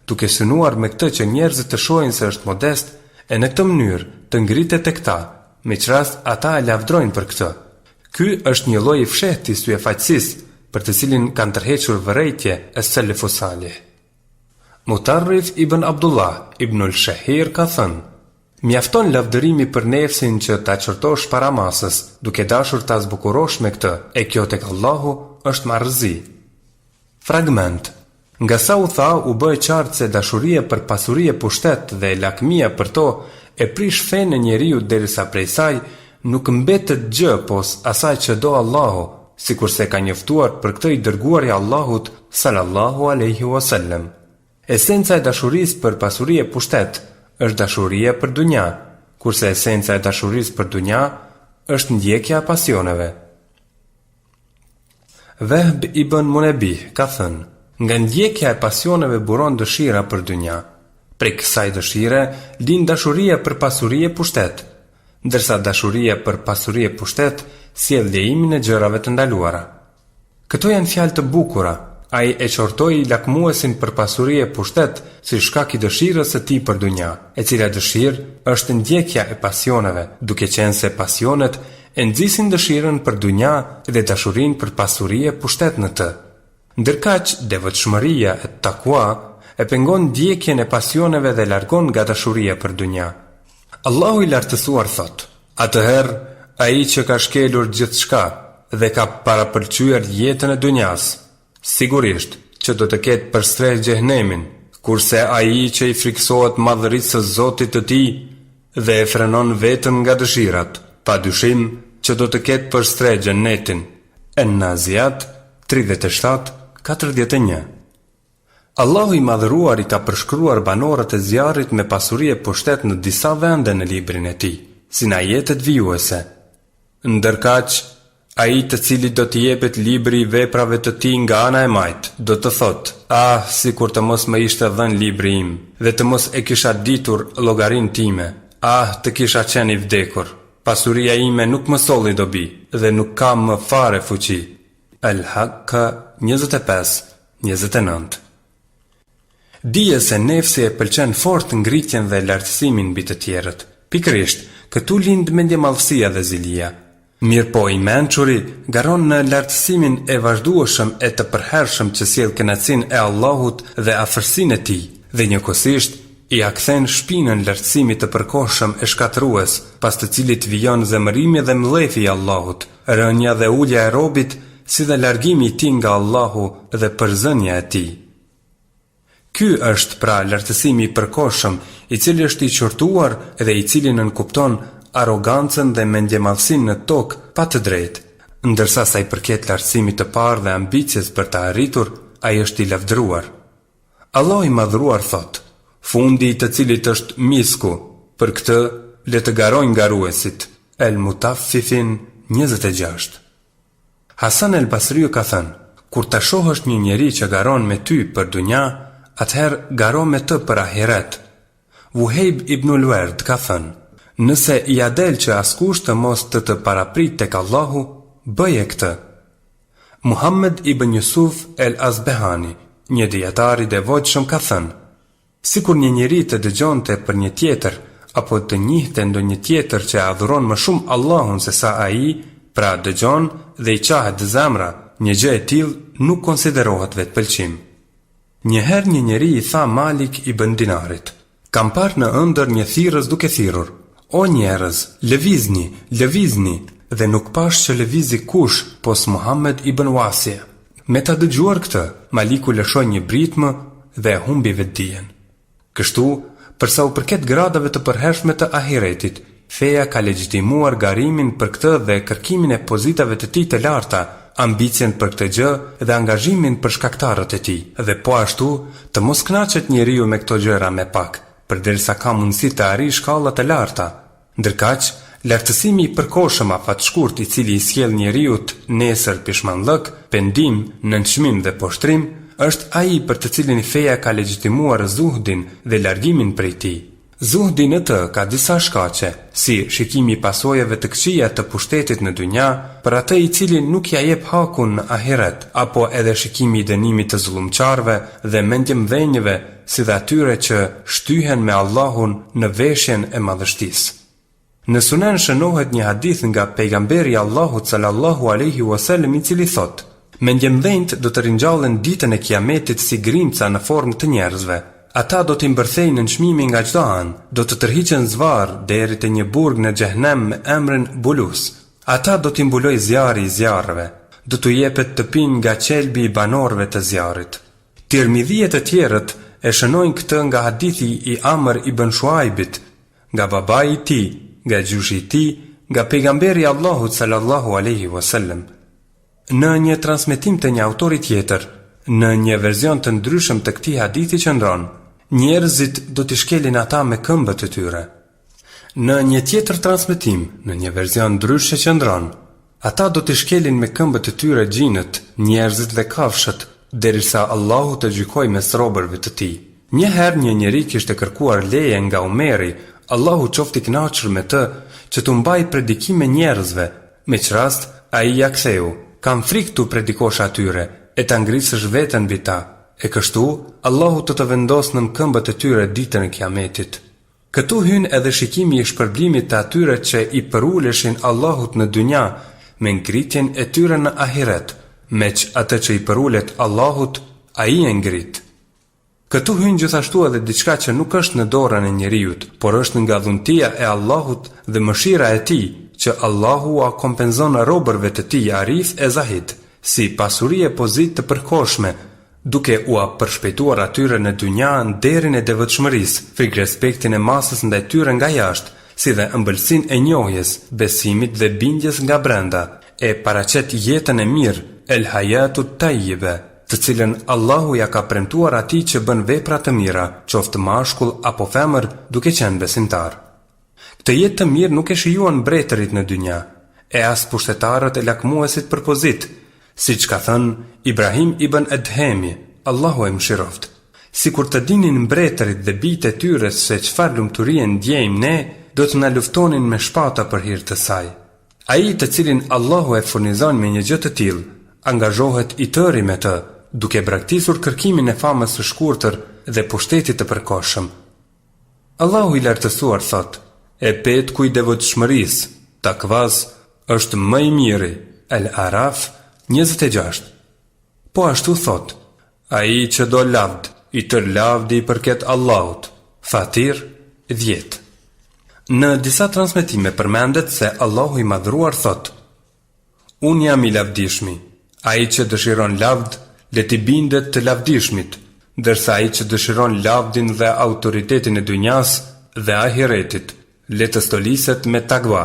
duke synuar me këtë që njerëzit të shohin se është modest, e në këtë mënyrë të ngritet tek ta, me çrast ata e lavdrojnë për këtë. Ky është një lloj i fshehtë i syefaqësisë, për të cilin kanë tërhequr vërejtje es-selefu salih. Mutarrif ibn Abdullah ibn al-Shahir ka thënë: "Mjafton lavdërimi për nefsin që ta çortosh para masës, duke dashur ta zbukurosh me këtë, e kjo tek Allahu është marrëzi." Fragment. Nga sa u tha, u bë qartë se dashuria për pasuri e pushtet dhe lakmia për to e prish fenë e njeriu derisa prej saj nuk mbetet gjë pos asaj që do Allahu, sikurse ka njoftuar për këtë i dërguari i Allahut sallallahu alaihi wasallam. Esenca e dashurisë për pasuri e pushtet është dashuria për dunja, kurse esenca e dashurisë për dunja është ndjekja e pasioneve. Vehb ibn Munebih ka thënë: "Nga ndjekja e pasioneve buron dëshira për dunja. Prej kësaj dëshire lind dashuria për pasuri e pushtet, ndërsa dashuria për pasuri e pushtet sjell lejimin e gjërave të ndaluara." Këto janë fjalë të bukura. Ai e çortoi lakmuesin për pasuri e pushtet si shkak i dëshirës së tij për dunja, e cila dëshirë është ndjekja e pasioneve, duke qenë se pasionet e nxisin dëshirën për dunja dhe dashurinë për pasuri e pushtet në të. Ndërkaq devotshmëria e takwa e pengon ndjekjen e pasioneve dhe largon nga dashuria për dunja. Allahu i lartësuar thot: atëherë ai që ka shkelur gjithçka dhe ka parapëlqyer jetën e dunjas, sigurisht që do të ketë përshtreh xhehenemin, kurse ai që i friksohet madhërisë së Zotit të tij dhe e frenon vetëm nga dëshirat, padyshim që do të ketë përshtreh xhenetin. En-Naziat 37:41. Allahu i madhëruar i ka përshkruar banorët e zjarrit me pasuri e pushtet në disa vende në librin e tij, si në ajetet vijuese. Ndërkaq, ai të cilit do t'i jepet libri i veprave të tij nga ana e majtë, do të thotë: sikur të mos më ishte dhënë libri im, dhe të mos e kisha ditur llogarinë time. Të kisha qenë i vdekur. Pasuria ime nuk më solli dobi dhe nuk kam më fare fuqi. El-Haqqa 25:29. Dije se nefsi e pëlqen fort ngritjen dhe lartësimin mbi të tjerët. Pikërisht, këtu lind mendjemadhësia dhe zilia. Mirë po i mençuri garon në lartësimin e vazhdueshëm e të përhershëm që sjell kënaqësinë e Allahut dhe afërsinë e tij, dhe njëkohësisht i akthen shpinën lartësimit të përkohshëm e shkatërues, pas të cilit vijon zemërimi dhe mlefi i Allahut, rënja dhe ulja e robit, si dhe largimi i tij nga Allahu dhe përzënja e tij. Ky është pra lartësimi i përkohshëm, i cili është i qortuar dhe i cili nënkupton arrogancën dhe mendjemadhësinë në tokë pa të drejtë, ndërsa sa i përket lartësimit të parë dhe ambicjes për të arritur, ai është i lavdëruar. Allahu i madhruar thot: fundi i të cilit është misku, për këtë le të garojnë garuesit. El-Mutaffifin 26. Hasan el-Basriu ka thënë: kur ta shohësh një njeri që garon me ty për dunja, atëherë garo me të për ahiret. Wuhejb ibnul Werd ka thënë: nëse i adel që askush të mos të paraprit tek Allahu, bëje këtë. Muhammed ibn Yusuf el-Azbehani, një dietar i devotshëm, ka thënë: sikur një njeri të dëgjonte për një tjetër, apo të njihte ndonjë tjetër që adhuron më shumë Allahun se sa ai, pra dëgjon dhe i qahet zemra, një gjë e tillë nuk konsiderohet vetpëlqim. Njëherë një njeri i tha Malik ibn Dinarit: kam parë në ëndër një thirrës duke thirrur: o njerëz, lëvizni, lëvizni, dhe nuk pash që lëvizi kush pos Muhammed ibn Wasia. Me ta dëgjuar këtë, Maliku lëshoi një britmë dhe humbi vetdijen. Kështu, përsa u përket gradave të përhershme të ahiretit, feja ka legjitimuar garimin për këtë dhe kërkimin e pozitave të tij të larta, ambicien për këtë gjë dhe angazhimin për shkaktarët e tij, dhe po ashtu të mos kënaqet njeriu me këto gjëra me pak, përderisa ka mundësi të arrijë shkalla të larta. Ndërkaq, lartësimi i përkohshëm afatshkurt i cili i sjell njeriut nesër pishmallëk, pendim, nënçmim dhe poshtrim, është ai për të cilin feja ka legjitimuar zuhdin dhe largimin prej tij. Zuhdi në të ka disa shkaqe, si shikimi i pasojave të këqija të pushtetit në dynja për atë i cili nuk ja jep hakun në ahiret, apo edhe shikimi i dënimit të zullumçarëve dhe mendjemdhenjeve, si dhe atyre që shtyhen me Allahun në veshjen e madhështisë. Në Sunen shënohet një hadith nga pejgamberi Allahut sallallahu alaihi wasallam, i cili thotë: mendjemdhenjt do të ringjallen ditën e Kiametit si grimca në formë të njerëzve. Ata do t'i mbërthejnë në çmimi nga çdo anë, do të tërhiqen zvarr deri te një burg në xhehenem me emrin Bulus. Ata do t'i mbuloj zjarri i zjarreve, do t'u jepet të pinë nga qelbi i banorëve të zjarrit. Tirmidhiet e tjerët e shënojnë këtë nga hadithi i Amr ibn Shuaibit, nga babai i tij, nga gjyshi i tij, nga pejgamberi Allahut sallallahu alaihi wasallam. Në një transmetim të një autori tjetër, në një verzion të ndryshëm të këtij hadithi qëndron: njerëzit do t'i shkelin ata me këmbët e tyre. Në një tjetër transmetim, në një verzion ndryshe qëndron: ata do t'i shkelin me këmbët e tyre gjinët, njerëzit dhe kafshët, derisa Allahu të gjykojë mes robërve të tij. Njëherë një njeri kishte kërkuar leje nga Umeri, Allahu qoftë i kënaqur me të, që t'u mbaj predikime njerëzve. Me që rast, ai ja ktheu: kam frikë t'u predikosh atyre, e ta ngrisësh veten mbi ta, e kështu Allahu të vendosë nën këmbët e tyre ditën e Kiametit. Këtu hyn edhe shikimi i shpërblimit të atyre që i përuleshin Allahut në dynja me ngritjen e tyre në ahiret, meq atë që i përulet Allahut, ai e ngrit. Këtu hyn gjithashtu edhe diçka që nuk është në dorën e njeriut, por është nga dhuntia e Allahut dhe mëshira e tij, që Allahu a kompenzon robërve të tij arif e zahid, si pasuri e pozit të përkohshme, duke u përshpejtuar atyre në dynja nderin e devotshmërisë, frikë respektin e masës ndaj tyre nga jashtë, si dhe ëmbëlsinë e njohjes, besimit dhe bindjes nga brenda, e paraqet jetën e mirë, el hayatu tayyiba, të cilën Allahu ja ka premtuar atij që bën vepra të mira, qoftë mashkull apo femër, duke qenë besimtar. Këtë jetë të mirë nuk e shijuan mbretërit në dynja, e as pushtetarët e lakmuesit për pozit, siç ka thënë Ibrahim ibn Adhemi, Allahu e mëshiroft. Sikur të dinin mbretërit dhe bijtë e tyre se çfarë lumturie ndjejmë ne, do të na luftonin me shpata për hir të saj. Ai të cilin Allahu e furnizon me një gjë të tillë, angazhohet i tëri me të, duke braktisur kërkimin e famës së shkurtër dhe pushtetit të përkohshëm. Allahu i lartësuar thot: "E petku i devotshmërisë, takvas, është më i miri." Al-Araf 26. Po ashtu thot: "Ai që do lavd, i tër lavdi i përket Allahut." Fatir 10. Në disa transmetime përmendet se Allahu i madhruar thot: "Unë jam i lavdishmi, ai që dëshiron lavd, le t'i bindet të lavdishmit, ndërsa ai që dëshiron lavdin dhe autoritetin e dynjas dhe ahiretit, le të stoliset me takva."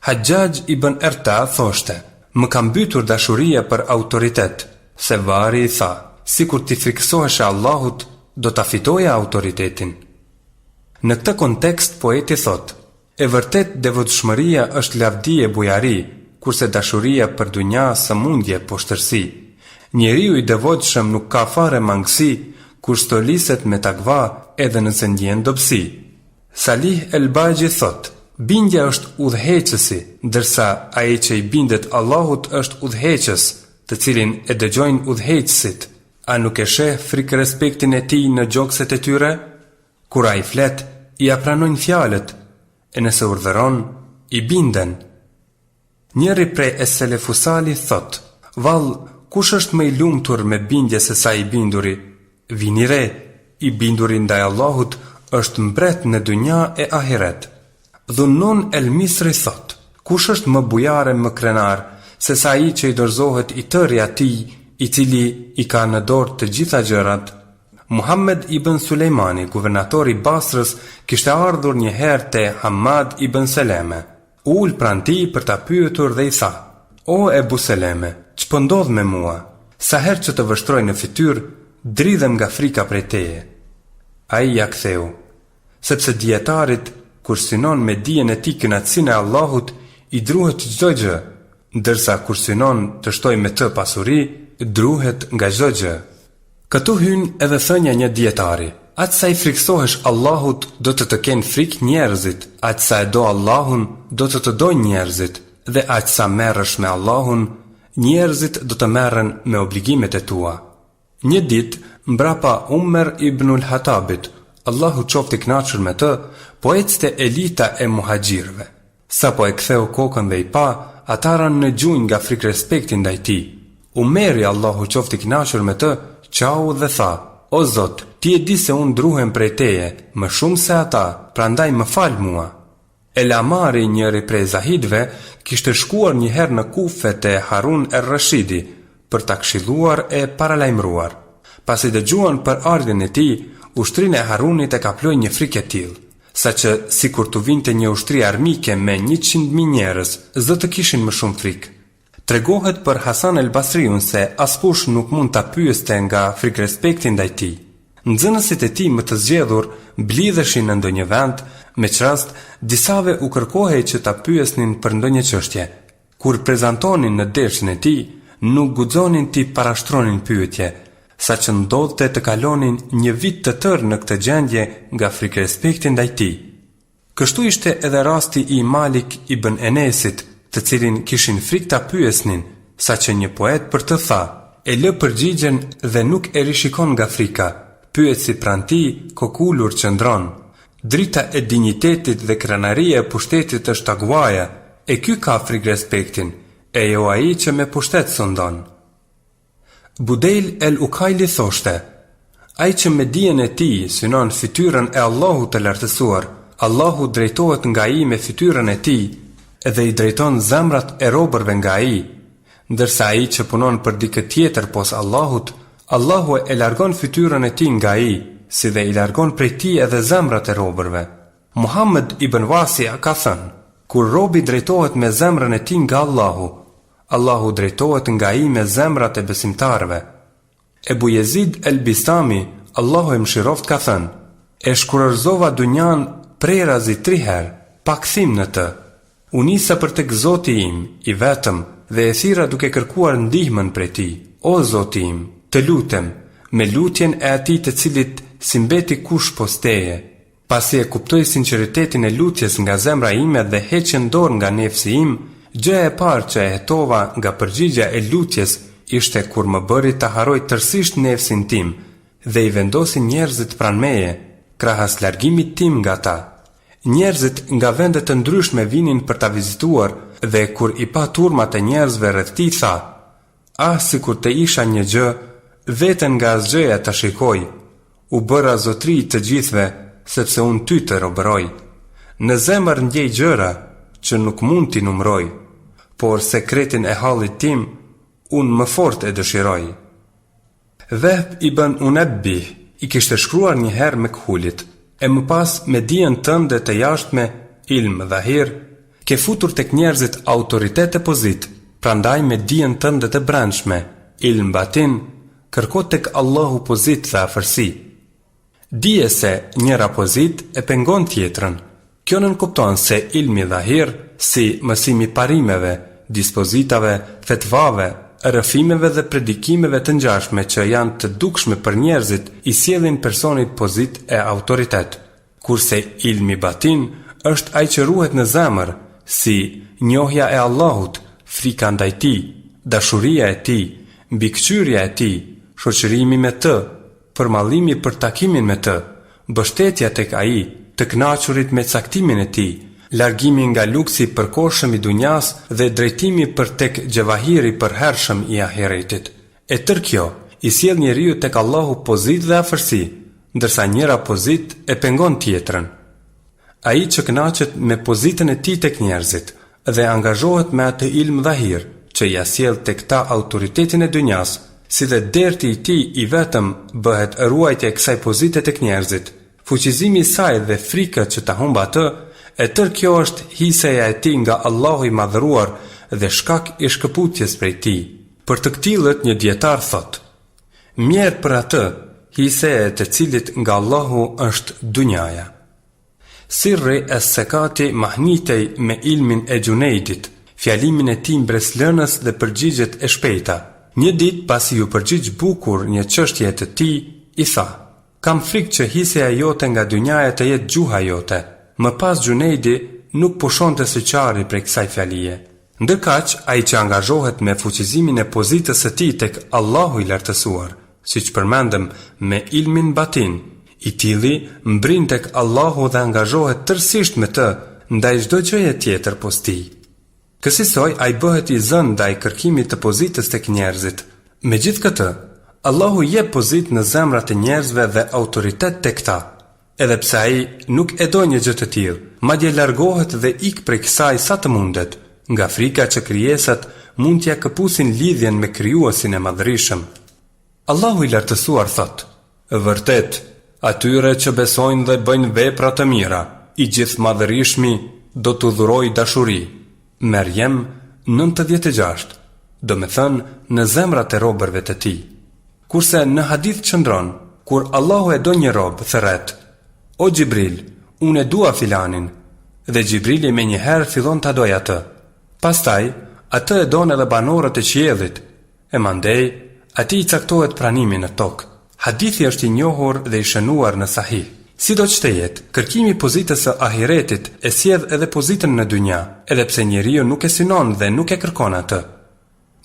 Hajjaj ibn Erta thoshte: "Më ka mbytur dashuria për autoritet, se vari i tha, sikur t'i friksohesh e Allahut, do ta fitoja autoritetin." Në këtë kontekst poeti thot: "E vërtet devotshmëria është lavdi e bujari, kurse dashuria për dunja sëmundje poshtërsi. Njeriu i devotshëm nuk ka fare mangësi kur stoliset me takva edhe nëse ndjen dobësi." Salih el-Baji thot: "Bindja është udhëheqësi, ndërsa ai që i bindet Allahut është udhëheqës, të cilin e dëgjojnë udhëheqësit. A nuk e sheh frikë respektin e tij në gjokset e tyre? Kur ai flet, i apranojnë fjalët, e nëse urdhëron, i binden." Njëri prej es-selefusali thot: "Vall, kush është më i lumtur me bindje se sa i binduri? Vini re, i binduri ndaj Allahut është mbret në dynja e ahiret." Dhunnun el-Misri thot: "Kush është më bujare më krenar se sa ai që i dorëzohet i tërë atij, i cili i ka në dorë të gjitha gjërat?" Muhammed ibn Sulejmani, guvernatori i Basrës, kishte ardhur një herë te Hamad ibn Seleme. Ul pranë tij për ta pyetur dhe i tha: "O Ebu Seleme, ç'po ndodh me mua? Sa herë që të vështroj në fytyrë, dridhem nga frika prej teje." Ai ja ktheu: "Sepse dietarit kur synon me dijen e tij kënaqësinë e Allahut, i druhet çdo gjë, ndërsa kur synon të shtoj me të pasuri, druhet nga çdo gjë." Këtu hyn edhe thënia një dietari: "Aq sa i friksohesh Allahut, do të të kenë frikë njerëzit, aq sa e do Allahun, do të të dojnë njerëzit, dhe aq sa merresh me Allahun, njerëzit do të merren me obligimet e tua." Një ditë, mbrapa Umar ibnul Hatabit, Allahu qoftë i kënaqur me të, po ecte elita e muhaxhirëve. Sa po e ktheu kokën dhe i pa, ata ranë në gjunjë nga frikë respekti ndaj tij. Umeri, Allahu qoftë i kënaqur me të, qau dhe tha: "O Zot, ti e di se unë druhem prej teje, më shumë se ata, prandaj më fal mua." El-Amari, njëri prej zahidve, kishte shkuar një herë në Kufe te Harun er-Rashidi për ta këshilluar e paralajmëruar. Pasi dëgjuan për ardhjen e tij, ushtrinë e Harunit e kaploi një frikë e tillë, saqë sikur të vinte një ushtri armike me 100.000 njerëz, zë të kishin më shumë frikë. Tregohet për Hasan el-Basriun se askush nuk mund ta pyeste nga frikë respekti ndaj tij. Nxënësit e tij më të zgjedhur blidheshin në ndonjë vend, me çrast disave u kërkohej që ta pyesnin për ndonjë çështje. Kur prezantonin në dershin e tij, nuk guxonin t'i parashtronin pyetje, saqë ndodhte të kalonin një vit të tërë në këtë gjendje nga frikë respekti ndaj tij. Kështu ishte edhe rasti i Malik ibn Enesit, të cilin kishin frikë ta pyesnin, saqë një poet për të tha: "E lë përgjigjen dhe nuk e rishikon nga frika, pyetsi pranë tij kokulur qëndron. Drita e dinjitetit dhe krenaria e pushtetit është takvaja, e ky ka frikë respektin, e jo ai që me pushtet sondon." Budejl el-Ukajli thoshte: Ai që me dijen e tij synon fytyrën e Allahut të lartësuar, Allahu drejtohet nga ai me fytyrën e tij dhe i drejton zemrat e robërve nga ai, ndërsa ai që punon për dikë tjetër pos Allahut, Allahu e largon fytyrën e tij nga ai, si dhe i largon prej tij edhe zemrat e robërve. Muhammed ibn Wasia ka thënë: kur robi drejtohet me zemrën e tij nga Allahu, Allahu drejtohet nga ai me zemrat e besimtarëve. Ebu Jezid el Bistami, Allahu e mëshiroft, ka thënë: e shkurërzova dunjan prerazi 3 herë, pa kthim në të. U nisa për tek Zoti im, i vetëm, dhe e thira duke kërkuar ndihmën prej tij. O Zoti im, të lutem, me lutjen e atij të cilit si mbeti kush pos teje. Pasi e kuptoj sinqeritetin e lutjes nga zemra ime dhe heqen dorë nga nefsi im, gjëja e parë që e hetova nga përgjigja e lutjes ishte kur më bëri të haroj tërësisht nefsin tim dhe i vendosi njerëzit pranë meje, krahas largimit tim nga ta. Njerëzit nga vende të ndryshme vinin për ta vizituar dhe kur i pa turmat e njerëzve rreth tij tha: "Ah, sikur të isha një gjë, veten nga asgjëja ta shikoj. U bëra zotri të gjithëve, sepse unë ty të robëroj. Në zemër ndjej gjëra që nuk mund t'i numroj, por sekretin e hallit tim unë më fort e dëshiroj." Vehb ibn Unabbih i kishte shkruar një herë me Khulit: "E më pas me dijen tënde të jashtme, ilm dhahir, ke futur tek njerëzit autoritet e pozit, prandaj me dijen tënde të brendshme, ilm batin, kërko tek Allahu pozit dhe afërsi. Dije se njëra pozit e pengon tjetrën. Kjo nënkupton se ilmi dhahir, si mësimi parimeve, dispozitave, fetvave, rrëfimeve dhe predikimeve të ngjashme që janë të dukshme për njerëzit, i sjellin personit pozit e autoritet. Kurse ilmi batin është ai që ruhet në zemër, si njohja e Allahut, frika ndaj tij, dashuria e tij, mbikëqyrja e tij, shoqërimi me të, përmallimi për takimin me të, mbështetja tek ai, të kënaqurit me caktimin e tij, largimi nga luksi i përkohshëm i dunjas dhe drejtimi për tek gjevahiri përhershëm i ahiretit. E tërë kjo i sjell njeriu tek Allahu pozit dhe afërsi, ndërsa njëra pozit e pengon tjetrën. Ai që kënaqet me pozitën e tij tek njerëzit dhe angazhohet me atë ilm dhahir që ja sjell tek ta autoritetin e dunjas, si dhe derti i tij i vetëm bëhet ruajtja e kësaj pozite tek njerëzit, fuqizimi i saj dhe frika që ta humb atë, e tërë kjo është hiseja e tij nga Allahu i madhëruar dhe shkak i shkëputjes prej tij. Për të këtillët një dietar thot: "Mjerë për atë hiseja e të cilit nga Allahu është dunjaja." Sirri es-Sekati mahnitej me ilmin e Gjunejdit, fjalimin e tij mbreslënës dhe përgjigjet e shpejta. Një ditë pasi ju përgjigj bukur një çështje të tij, i tha: "Kam frikë që hiseja jote nga dynjaja të jetë gjuha jote." Më pas Gjunejdi nuk pushonte së qari prej kësaj fjalie. Ndërkaq, ai që angazhohet me fuqizimin e pozitës së tij tek Allahu i lartësuar, siç përmendëm me ilmin batin, i tilli mbrin tek Allahu dhe angazhohet tërësisht me të ndaj çdo gjëje tjetër pos tij. Kësaj ai bëhet i zënë ndaj kërkimit të pozitës tek njerëzit. Megjithatë, Allahu jep pozitë në zemrat e njerëzve dhe autoritet tek ta. Edhe pse ai nuk e do një gjë të tillë, madje largohet dhe ik prej kësaj sa të mundet, nga frika që krijesat mund t'ja këpusin lidhjen me krijuesin e madhërisëm. Allahu i lartësuar thot: "Vërtet, atyre që besojnë dhe bëjnë vepra të mira, i gjithë madhërishmi do t'u dhuroj dashuri." Merjem 96, do me thënë në zemrat e robërve të tij. Kurse në hadith qëndron, kur Allahu e do një robë, thërret: "O Gjibril, unë e dua filanin." Dhe Gjibrili me njëherë fillon të adoj atë. Pastaj, atë e don edhe banorët e qiellit, e mandej, ati i caktohet pranimi në tokë. Hadithi është i njohur dhe i shënuar në Sahih. Sido që të jetë, kërkimi pozitës së ahiretit e sjell edhe pozitën në dynja, edhe pse njeriu nuk e synon dhe nuk e kërkon atë.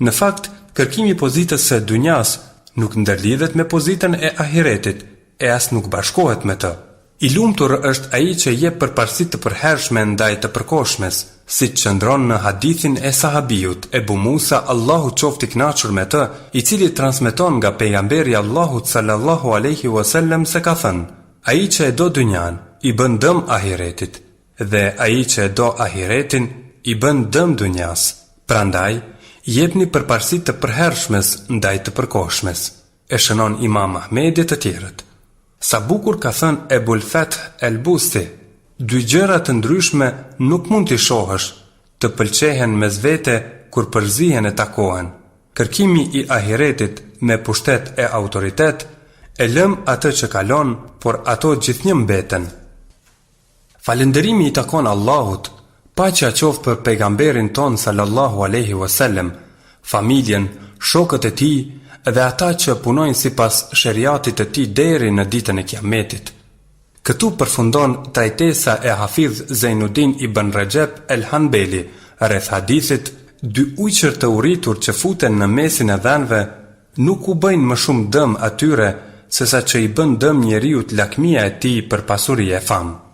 Në fakt, kërkimi pozitës së dynjas nuk ndërlidhet me pozitën e ahiretit, e as nuk bashkohet me të. I lumtur është ai që jep përparësi të përhershme ndaj të përkohshmes, siç qëndron në hadithin e sahabijut Ebu Musa, Allahu qoftë i kënaqur me të, i cili transmeton nga pejgamberi Allahut sallallahu alaihi wasallam se ka thënë: ai që e do dynjan i bën dëm ahiretit, dhe ai që e do ahiretin i bën dëm dynjas. Prandaj, jepni përparësi të përhershmes ndaj të përkohshmes. E shënon Imam Ahmedi të tjerët. Sa bukur ka thënë Ebul Feth El Busti: dy gjëra të ndryshme nuk mund t'i shohësh, të pëlqehen mes vete kur përzihen e takohen. Kërkimi i ahiretit me pushtet e autoritet, e lëm atë që kalon, por ato gjithnjë mbeten. Falënderimi i takon Allahut, paqja qoftë për pejgamberin ton sallallahu alaihi wasallam, familjen, shokët e tij dhe ata që punojnë sipas sheriatit të tij deri në ditën e Kiametit. Këtu përfundon trajtesa e Hafidh Zainuddin ibn Rajab el-Hanbeli rreth hadithit: dy ujqër të uritur që futen në mesin e dhanëve nuk u bëjnë më shumë dëm atyre sesa që i bën dëm njeriut lakmia e tij për pasuri e famë.